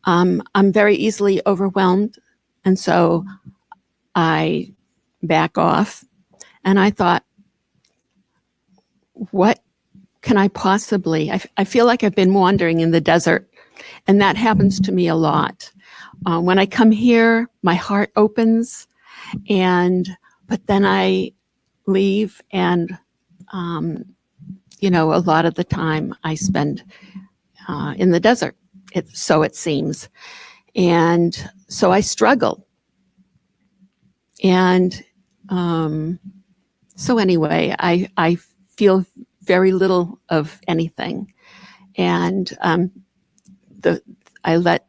I'm very easily overwhelmed. And so I back off. And I thought, what can I possibly, I feel like I've been wandering in the desert, and that happens to me a lot. When I come here, my heart opens, but then I leave, and a lot of the time I spend in the desert. So it seems, and so I struggle, and so anyway, I feel very little of anything, and I let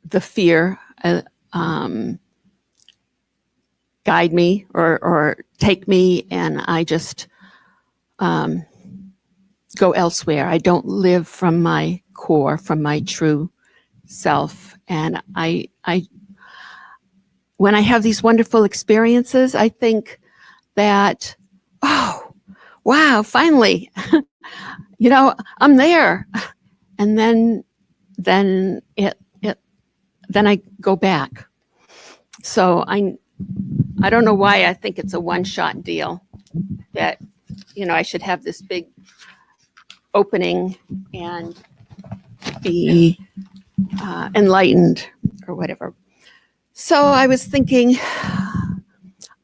the fear guide me or take me, and I just go elsewhere. I don't live from my core, from my true self. And I when I have these wonderful experiences, I think that, oh, wow, finally, I'm there. And then I go back. So I don't know why I think it's a one-shot deal, that, I should have this big opening and be enlightened or whatever. So I was thinking,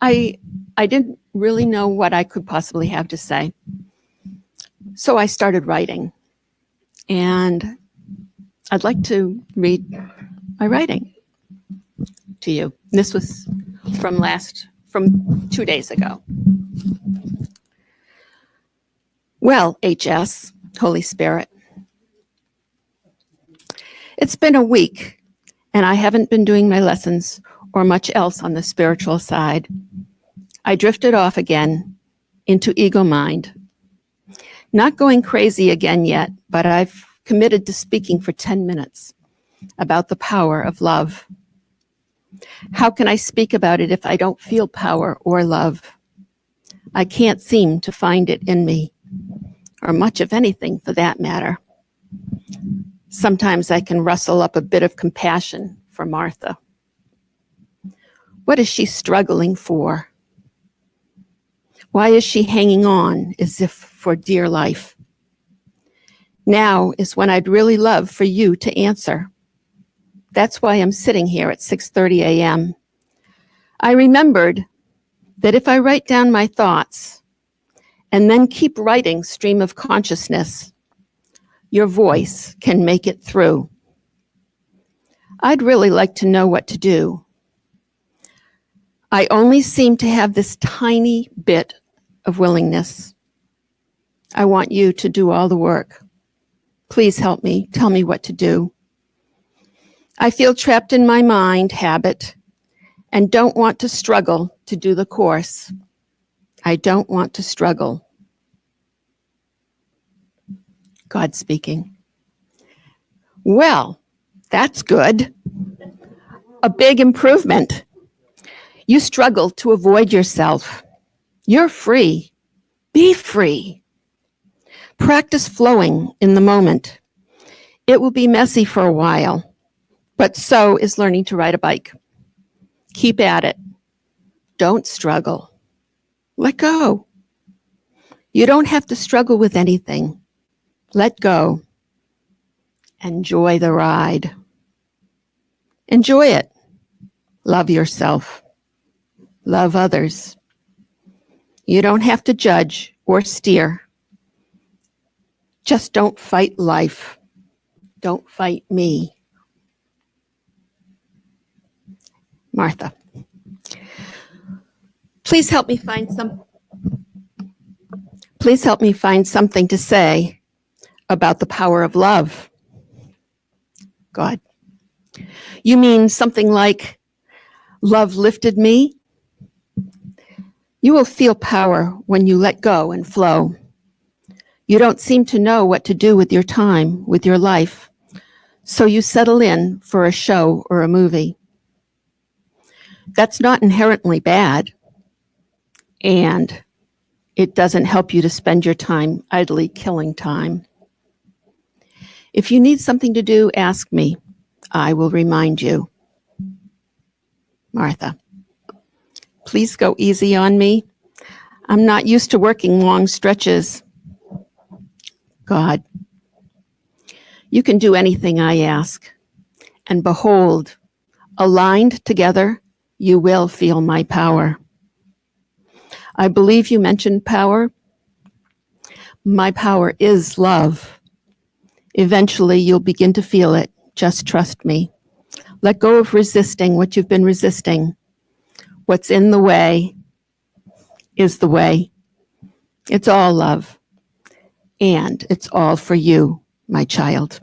I didn't really know what I could possibly have to say. So I started writing, and I'd like to read my writing to you. This was from 2 days ago. Well, Holy Spirit, it's been a week, and I haven't been doing my lessons or much else on the spiritual side. I drifted off again into ego mind. Not going crazy again yet, but I've committed to speaking for 10 minutes about the power of love. How can I speak about it if I don't feel power or love? I can't seem to find it in me, or much of anything for that matter. Sometimes I can rustle up a bit of compassion for Martha. What is she struggling for? Why is she hanging on as if for dear life? Now is when I'd really love for you to answer. That's why I'm sitting here at 6:30 a.m. I remembered that if I write down my thoughts and then keep writing stream of consciousness, your voice can make it through. I'd really like to know what to do. I only seem to have this tiny bit of willingness. I want you to do all the work. Please help me. Tell me what to do. I feel trapped in my mind habit and don't want to struggle to do the course. I don't want to struggle. God speaking. Well, that's good. A big improvement. You struggle to avoid yourself. You're free. Be free. Practice flowing in the moment. It will be messy for a while, but so is learning to ride a bike. Keep at it. Don't struggle. Let go. You don't have to struggle with anything. Let go. Enjoy the ride. Enjoy it. Love yourself. Love others. You don't have to judge or steer. Just don't fight life. Don't fight me. Martha. Please help me find something to say about the power of love. God. You mean something like, love lifted me? You will feel power when you let go and flow. You don't seem to know what to do with your time, with your life, so you settle in for a show or a movie. That's not inherently bad, and it doesn't help you to spend your time idly killing time. If you need something to do, ask me. I will remind you. Martha. Please go easy on me. I'm not used to working long stretches. God. You can do anything I ask. And behold, aligned together, you will feel my power. I believe you mentioned power. My power is love. Eventually, you'll begin to feel it. Just trust me. Let go of resisting what you've been resisting. What's in the way is the way. It's all love. And it's all for you, my child.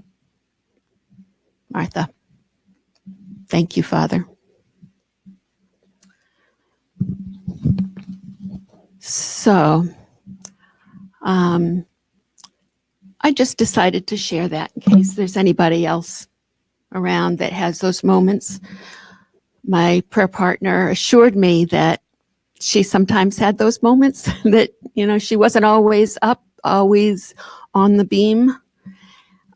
Martha. Thank you, Father. So, I just decided to share that in case there's anybody else around that has those moments. My prayer partner assured me that she sometimes had those moments that, she wasn't always up, always on the beam.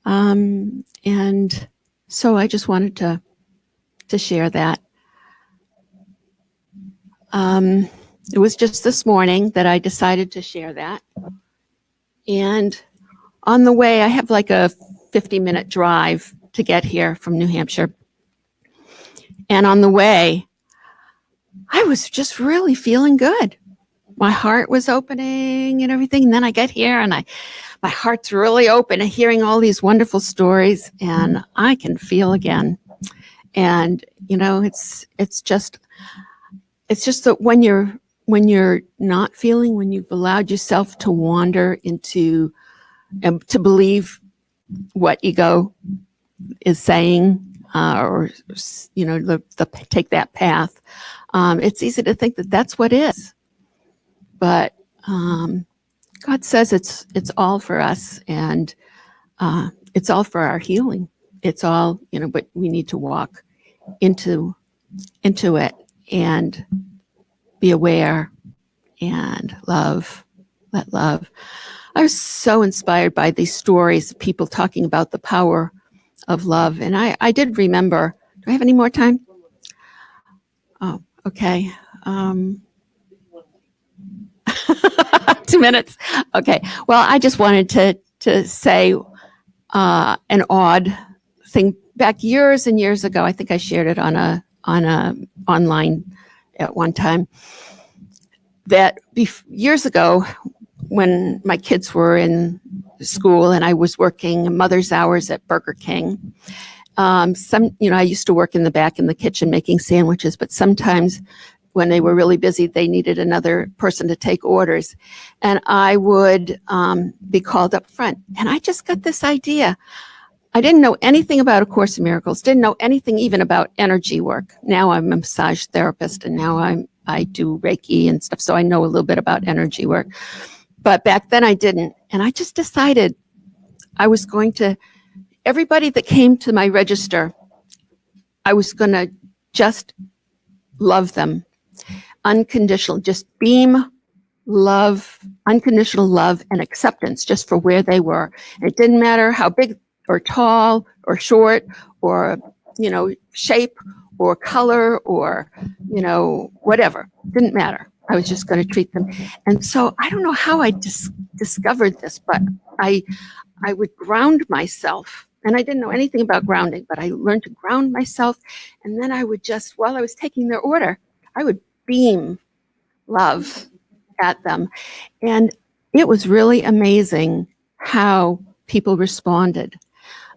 And so I just wanted to share that. It was just this morning that I decided to share that. And on the way, I have like a 50-minute drive to get here from New Hampshire. And on the way, I was just really feeling good. My heart was opening and everything. And then I get here and my heart's really open and hearing all these wonderful stories, and I can feel again. And, it's just that when you're not feeling, when you've allowed yourself to wander into, to believe what ego is saying, or take that path. It's easy to think that that's what is, but God says it's all for us, and it's all for our healing. It's all, but we need to walk into it and be aware and let love. I was so inspired by these stories of people talking about the power of love. And I did remember, do I have any more time? Oh, okay. 2 minutes. Okay. Well, I just wanted to say an odd thing back years and years ago. I think I shared it on a online at one time. That years ago, when my kids were in school and I was working mother's hours at Burger King, I used to work in the back in the kitchen making sandwiches, but sometimes when they were really busy, they needed another person to take orders. And I would be called up front. And I just got this idea. I didn't know anything about A Course in Miracles, didn't know anything even about energy work. Now I'm a massage therapist, and now I do Reiki and stuff, so I know a little bit about energy work. But back then I didn't. And I just decided I was going to, everybody that came to my register, I was going to just love them. Unconditional, just beam love, unconditional love and acceptance just for where they were. And it didn't matter how big or tall or short or, shape or color or, whatever. Didn't matter. I was just going to treat them. And so I don't know how I discovered this, but I would ground myself. And I didn't know anything about grounding, but I learned to ground myself. And then I would just, while I was taking their order, I would beam love at them. And it was really amazing how people responded.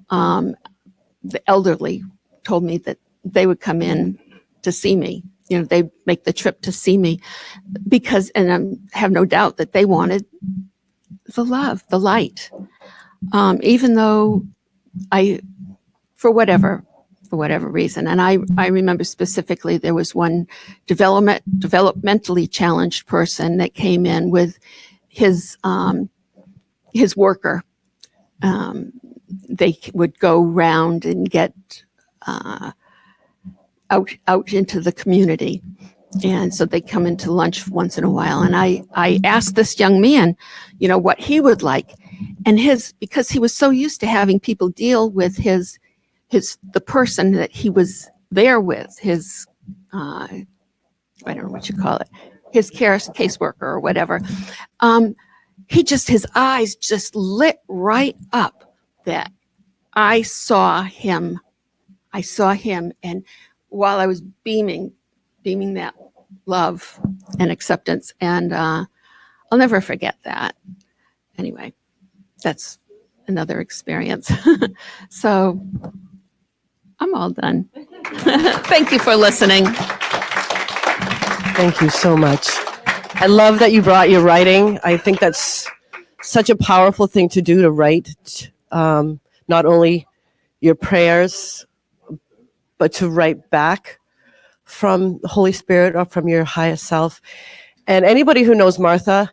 The elderly told me that they would come in to see me. They'd make the trip to see me because, and I have no doubt that they wanted the love, the light. Even though for whatever reason. And I remember specifically there was one developmentally challenged person that came in with his worker. They would go round and get out into the community. And so they come into lunch once in a while. And I asked this young man, what he would like. And because he was so used to having people deal with the person that he was there with, his, I don't know what you call it, his caseworker or whatever. His eyes just lit right up that I saw him. And while I was beaming that love and acceptance. And I'll never forget that. Anyway, that's another experience. So I'm all done. Thank you for listening. Thank you so much. I love that you brought your writing. I think that's such a powerful thing to do, to write not only your prayers, but to write back from the Holy Spirit or from your highest self. And anybody who knows Martha,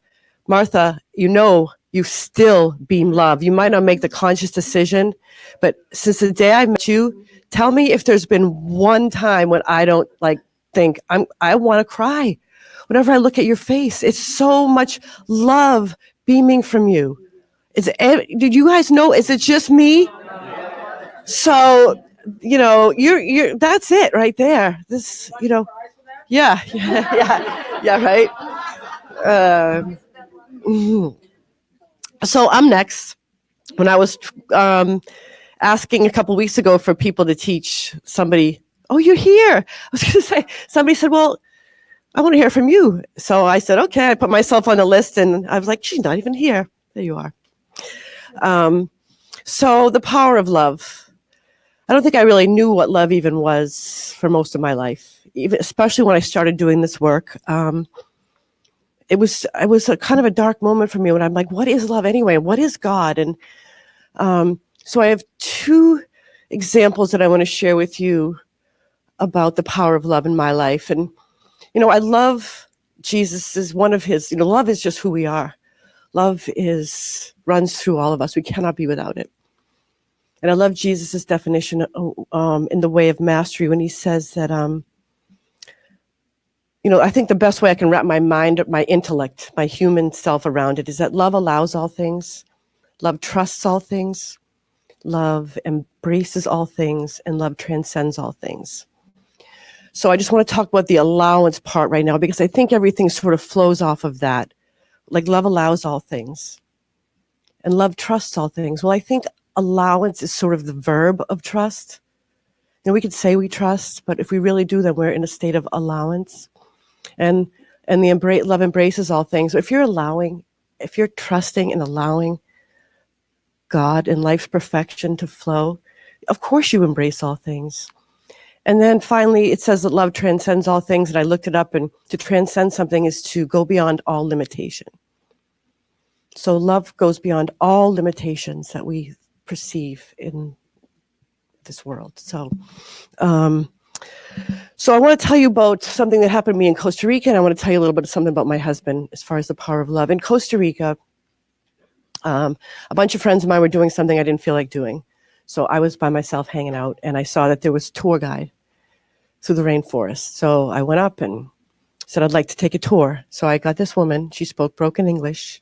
you still beam love. You might not make the conscious decision, but since the day I met you, tell me if there's been one time when I don't think I want to cry. Whenever I look at your face, it's so much love beaming from you. Did you guys know? Is it just me? So, you're that's it right there. This, yeah, right. So I'm next. When I was asking a couple weeks ago for people to teach somebody, oh, you're here. I was going to say, somebody said, well, I want to hear from you. So I said, okay. I put myself on the list and I was like, she's not even here. There you are. So the power of love. I don't think I really knew what love even was for most of my life, especially when I started doing this work. It was a kind of a dark moment for me when I'm like, what is love anyway? What is God? And so I have two examples that I want to share with you about the power of love in my life. And, I love Jesus is one of his, love is just who we are. Love runs through all of us. We cannot be without it. And I love Jesus's definition in the way of mastery when he says that, I think the best way I can wrap my mind, my intellect, my human self around it is that love allows all things, love trusts all things, love embraces all things, and love transcends all things. So I just want to talk about the allowance part right now, because I think everything sort of flows off of that. Like love allows all things and love trusts all things. Well, I think allowance is sort of the verb of trust. We could say we trust, but if we really do, then we're in a state of allowance. And the love embraces all things. So if you're trusting and allowing God and life's perfection to flow, of course you embrace all things. And then finally, it says that love transcends all things. And I looked it up, and to transcend something is to go beyond all limitation. So love goes beyond all limitations that we perceive in this world. So I want to tell you about something that happened to me in Costa Rica, and I want to tell you a little bit of something about my husband as far as the power of love. In Costa Rica, a bunch of friends of mine were doing something I didn't feel like doing. So I was by myself hanging out, and I saw that there was a tour guide through the rainforest. So I went up and said, I'd like to take a tour. So I got this woman. She spoke broken English,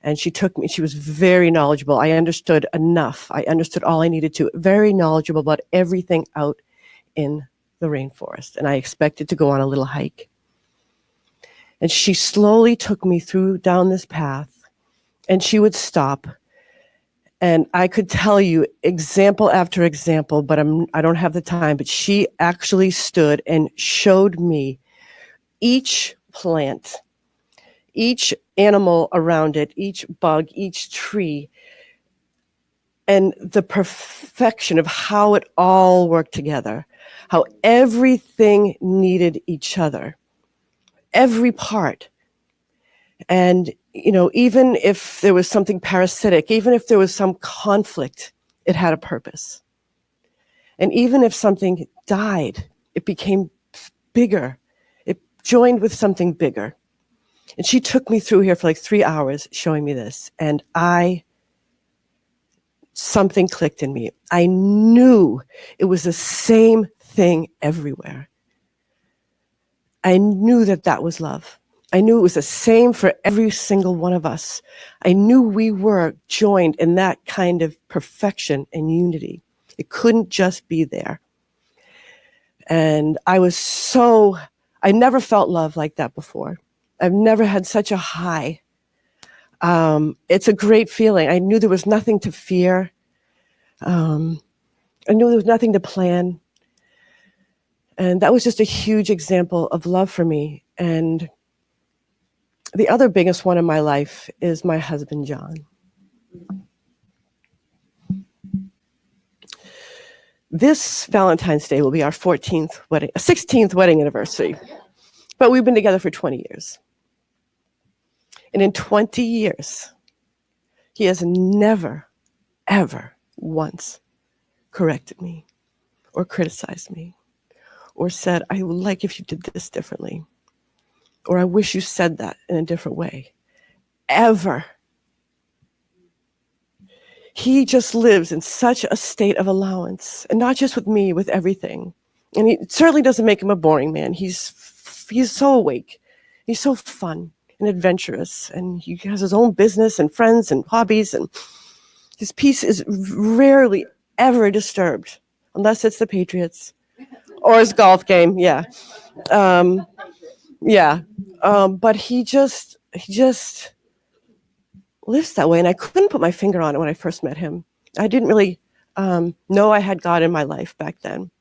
and she took me. She was very knowledgeable. I understood enough. I understood all I needed to. Very knowledgeable about everything out in the rainforest. And I expected to go on a little hike. And she slowly took me down this path, and she would stop. And I could tell you example after example, but I don't have the time. But she actually stood and showed me each plant, each animal around it, each bug, each tree, and the perfection of how it all worked together, how everything needed each other, every part. And even if there was something parasitic, even if there was some conflict, it had a purpose. And even if something died, it became bigger. It joined with something bigger. And she took me through here for like 3 hours showing me this. And something clicked in me. I knew it was the same thing everywhere. I knew that was love. I knew it was the same for every single one of us. I knew we were joined in that kind of perfection and unity. It couldn't just be there. And I never felt love like that before. I've never had such a high. It's a great feeling. I knew there was nothing to fear. I knew there was nothing to plan. And that was just a huge example of love for me. And the other biggest one in my life is my husband, John. This Valentine's Day will be our 16th wedding anniversary. But we've been together for 20 years. And in 20 years, he has never, ever once corrected me or criticized me or said, I would like if you did this differently. Or I wish you said that in a different way. Ever. He just lives in such a state of allowance, and not just with me, with everything. And it certainly doesn't make him a boring man. He's so awake. He's so fun and adventurous, and he has his own business and friends and hobbies, and his peace is rarely ever disturbed, unless it's the Patriots or his golf game. Yeah. But he just lives that way. And I couldn't put my finger on it when I first met him. I didn't really know I had God in my life back then.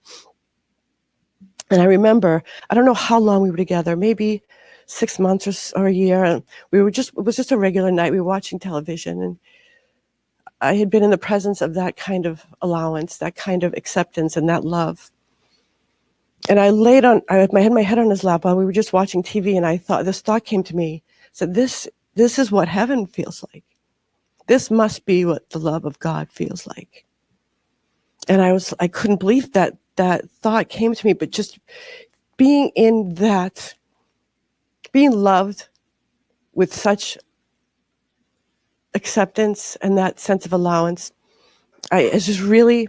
And I remember, I don't know how long we were together, maybe 6 months or a year. And it was just a regular night. We were watching television, and I had been in the presence of that kind of allowance, that kind of acceptance, and that love. And I had my head on his lap while we were just watching TV, and this thought came to me, said, this is what heaven feels like. This must be what the love of God feels like. And I couldn't believe that thought came to me, but just being in that, being loved with such acceptance and that sense of allowance, it's just really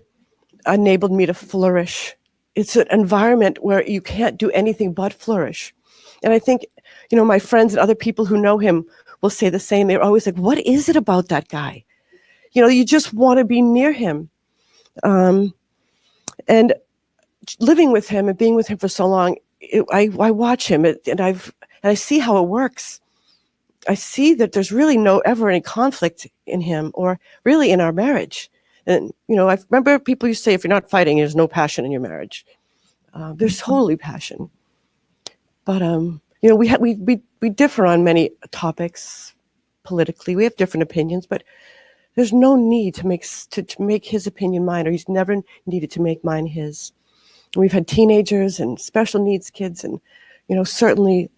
enabled me to flourish. It's an environment where you can't do anything but flourish. And I think, my friends and other people who know him will say the same. They're always like, what is it about that guy? You just want to be near him. And living with him and being with him for so long, I watch him and I see how it works. I see that there's really ever any conflict in him or really in our marriage. And, I remember people used to say, if you're not fighting, there's no passion in your marriage. There's totally passion. But, we differ on many topics politically. We have different opinions, but there's no need to make his opinion mine, or he's never needed to make mine his. We've had teenagers and special needs kids and, certainly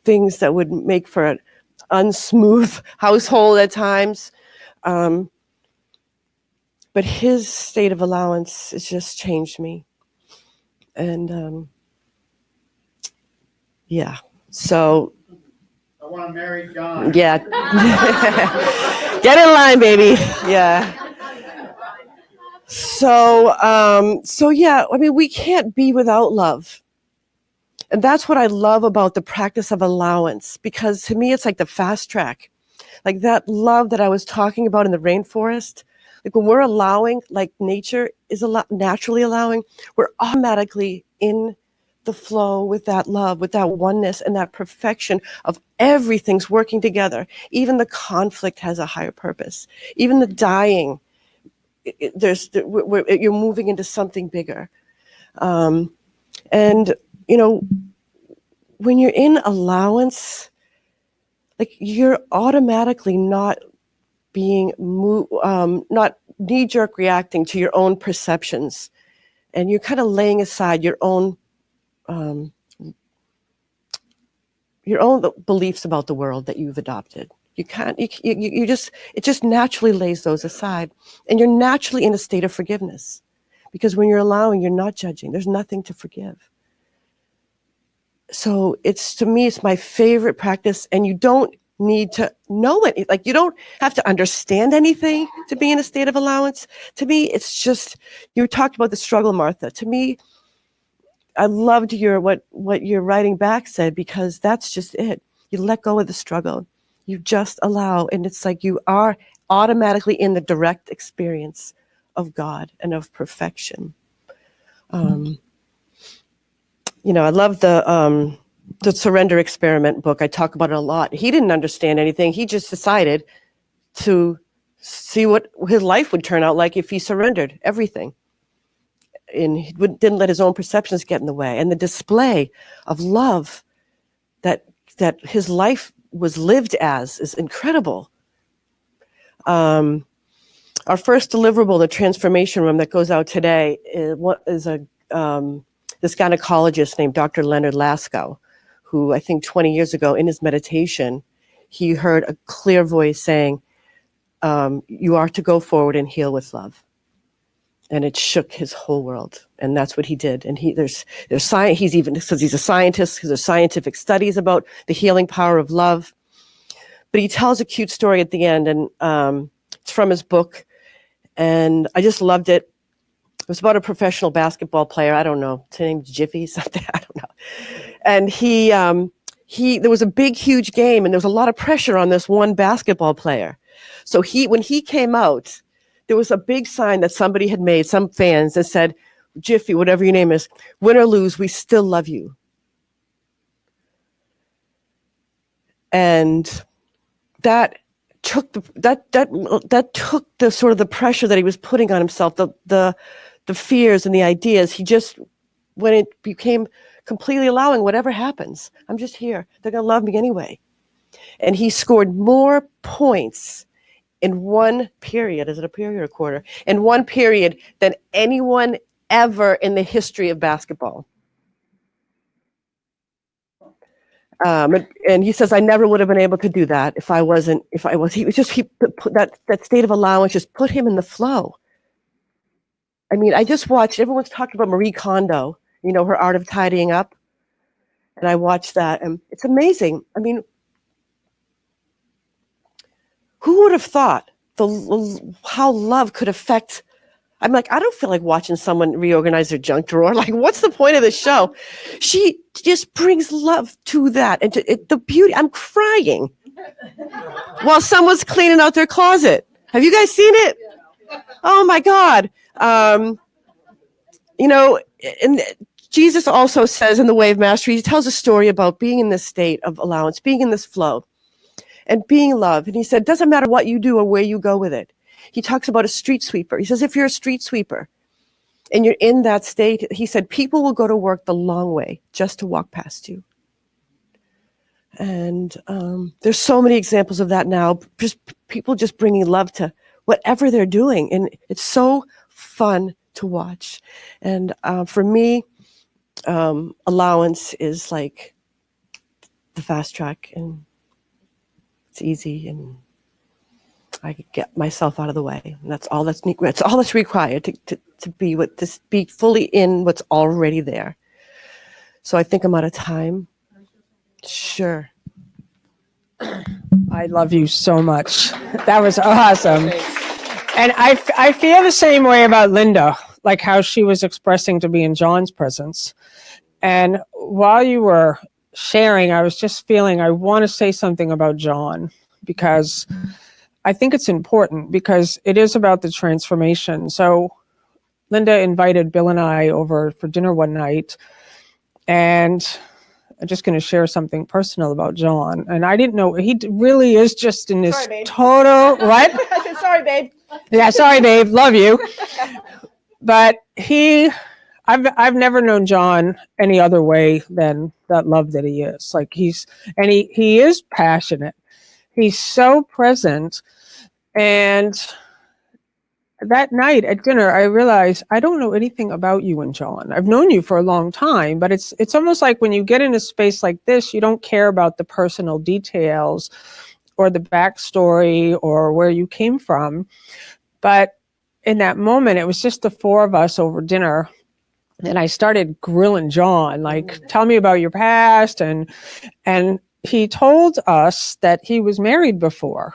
things that would make for an unsmooth household at times. But his state of allowance has just changed me. And yeah, so. I want to marry John. Yeah. Get in line, baby. Yeah. So yeah, we can't be without love. And that's what I love about the practice of allowance, because to me, it's like the fast track. Like that love that I was talking about in the rainforest, like when we're allowing, like nature is naturally allowing, we're automatically in the flow with that love, with that oneness and that perfection of everything's working together. Even the conflict has a higher purpose. Even the dying, you're moving into something bigger. And, when you're in allowance, like you're automatically not being not knee-jerk reacting to your own perceptions, and you're kind of laying aside your own beliefs about the world that you've adopted. It just naturally lays those aside, and you're naturally in a state of forgiveness, because when you're allowing, you're not judging. There's nothing to forgive. So to me, it's my favorite practice, and you don't need to know it. Like you don't have to understand anything to be in a state of allowance. To me, it's just, you talked about the struggle, Martha. To me, I loved what your writing back said, because that's just it. You let go of the struggle. You just allow, and it's like you are automatically in the direct experience of God and of perfection. I love the Surrender Experiment book. I talk about it a lot. He didn't understand anything. He just decided to see what his life would turn out like if he surrendered everything. And he didn't let his own perceptions get in the way. And the display of love that his life was lived as is incredible. Our first deliverable, the transformation room that goes out today, is this gynecologist named Dr. Leonard Laskow, who I think 20 years ago in his meditation, he heard a clear voice saying, you are to go forward and heal with love. And it shook his whole world. And that's what he did. And there's science, he's even, because he's a scientist, because there's scientific studies about the healing power of love. But he tells a cute story at the end, and it's from his book. And I just loved it. It was about a professional basketball player. I don't know, his name's Jiffy, something, I don't know. And there was a big, huge game, and there was a lot of pressure on this one basketball player. So when he came out, there was a big sign that somebody had made, some fans, that said, Jiffy, whatever your name is, win or lose, we still love you. And that took the sort of the pressure that he was putting on himself, the fears and the ideas. He just, when it became completely allowing, whatever happens, I'm just here. They're going to love me anyway. And he scored more points in one period, is it a period or a quarter? In one period than anyone ever in the history of basketball. And he says, I never would have been able to do that if I was, he put that state of allowance just put him in the flow. I mean, I just watched, everyone's talking about Marie Kondo, you know, her art of tidying up. And I watched that, and it's amazing. I mean, who would have thought how love could affect? I'm like, I don't feel like watching someone reorganize their junk drawer. Like, what's the point of the show? She just brings love to that, and the beauty. I'm crying while someone's cleaning out their closet. Have you guys seen it? Oh my God! You know, and Jesus also says in the Way of Mastery, he tells a story about being in this state of allowance, being in this flow, and being love. And he said, it doesn't matter what you do or where you go with it. He talks about a street sweeper. He says, if you're a street sweeper and you're in that state, he said, people will go to work the long way just to walk past you. And there's so many examples of that now, just people just bringing love to whatever they're doing. And it's so fun to watch. And for me, allowance is like the fast track, and it's easy, and I can get myself out of the way. And that's all that's required to be fully in what's already there. So I think I'm out of time. Sure. I love you so much. That was awesome. And I feel the same way about Linda, like how she was expressing to be in John's presence. And while you were sharing, I was just feeling I want to say something about John, because I think it's important, because it is about the transformation. So Linda invited Bill and I over for dinner one night, and I'm just going to share something personal about John. And I didn't know, he really is just in this total, what? I said, sorry, babe. Yeah, sorry, babe. Love you. But I've never known John any other way than that love that he is. Like he is passionate. He's so present. And that night at dinner, I realized I don't know anything about you and John. I've known you for a long time, but it's almost like when you get in a space like this, you don't care about the personal details or the backstory or where you came from. But in that moment, it was just the four of us over dinner. And I started grilling John, like, tell me about your past. And he told us that he was married before.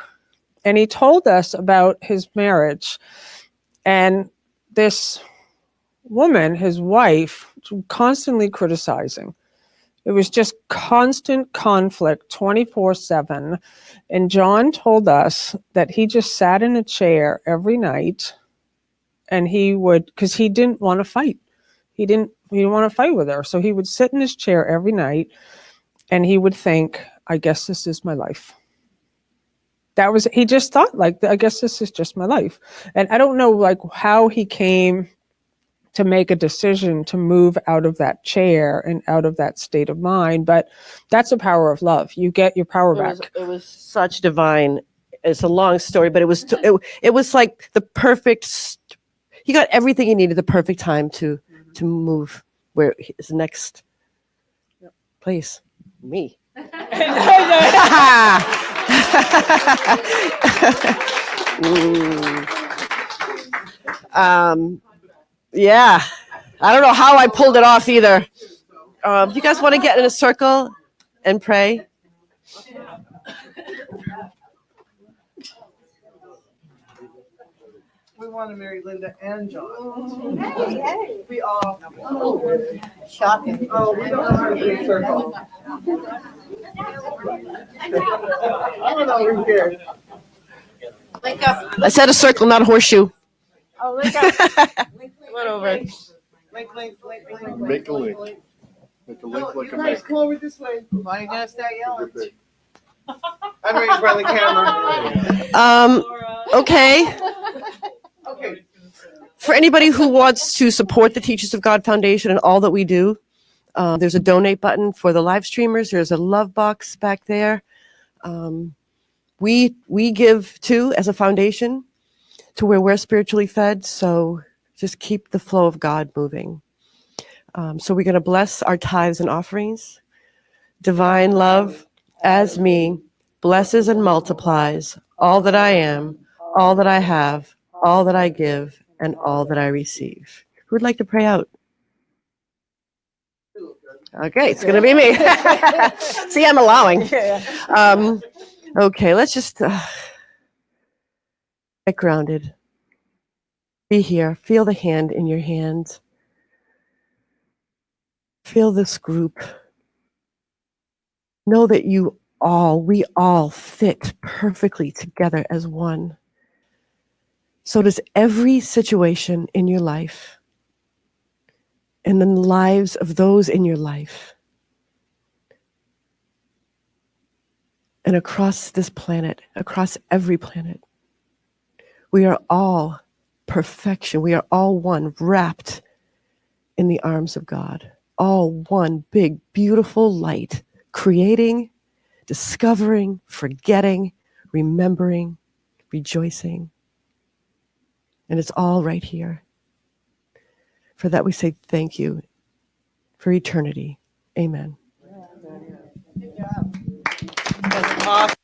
And he told us about his marriage. And this woman, his wife, constantly criticizing. It was just constant conflict 24/7. And John told us that he just sat in a chair every night, and he would, because he didn't want to fight. He didn't want to fight with her. So he would sit in his chair every night, and he would think, I guess this is my life. He just thought, like, I guess this is just my life. And I don't know, like, how he came to make a decision to move out of that chair and out of that state of mind. But that's the power of love. You get your power back. It was such divine. It's a long story, but it was like the perfect, he got everything he needed, the perfect time to move where his next place. Me. Yeah, I don't know how I pulled it off either. Do you guys want to get in a circle and pray? We want to marry Linda and John. Hey. We all. Shocking. Oh, we don't have a circle. I don't know. We're here. Link up. I said a circle, not a horseshoe. Oh, link up. Come on over. Link. Make a link. Make a link like You a guys make. come over this way. Why are you gonna start yelling? I'm ready to run the camera. Okay. Okay. For anybody who wants to support the Teachers of God Foundation and all that we do, there's a donate button for the live streamers. There's a love box back there. We give too as a foundation to where we're spiritually fed. So just keep the flow of God moving. So we're going to bless our tithes and offerings. Divine love as me blesses and multiplies all that I am, all that I have, all that I give, and all that I receive. Who would like to pray out? Okay, it's going to be me. See, I'm allowing. Okay, let's just get grounded. Be here. Feel the hand in your hand. Feel this group. Know that we all fit perfectly together as one. So does every situation in your life and in the lives of those in your life. And across this planet, across every planet, we are all perfection. We are all one, wrapped in the arms of God. All one big, beautiful light, creating, discovering, forgetting, remembering, rejoicing. And it's all right here. For that we say thank you for eternity. Amen. That's awesome.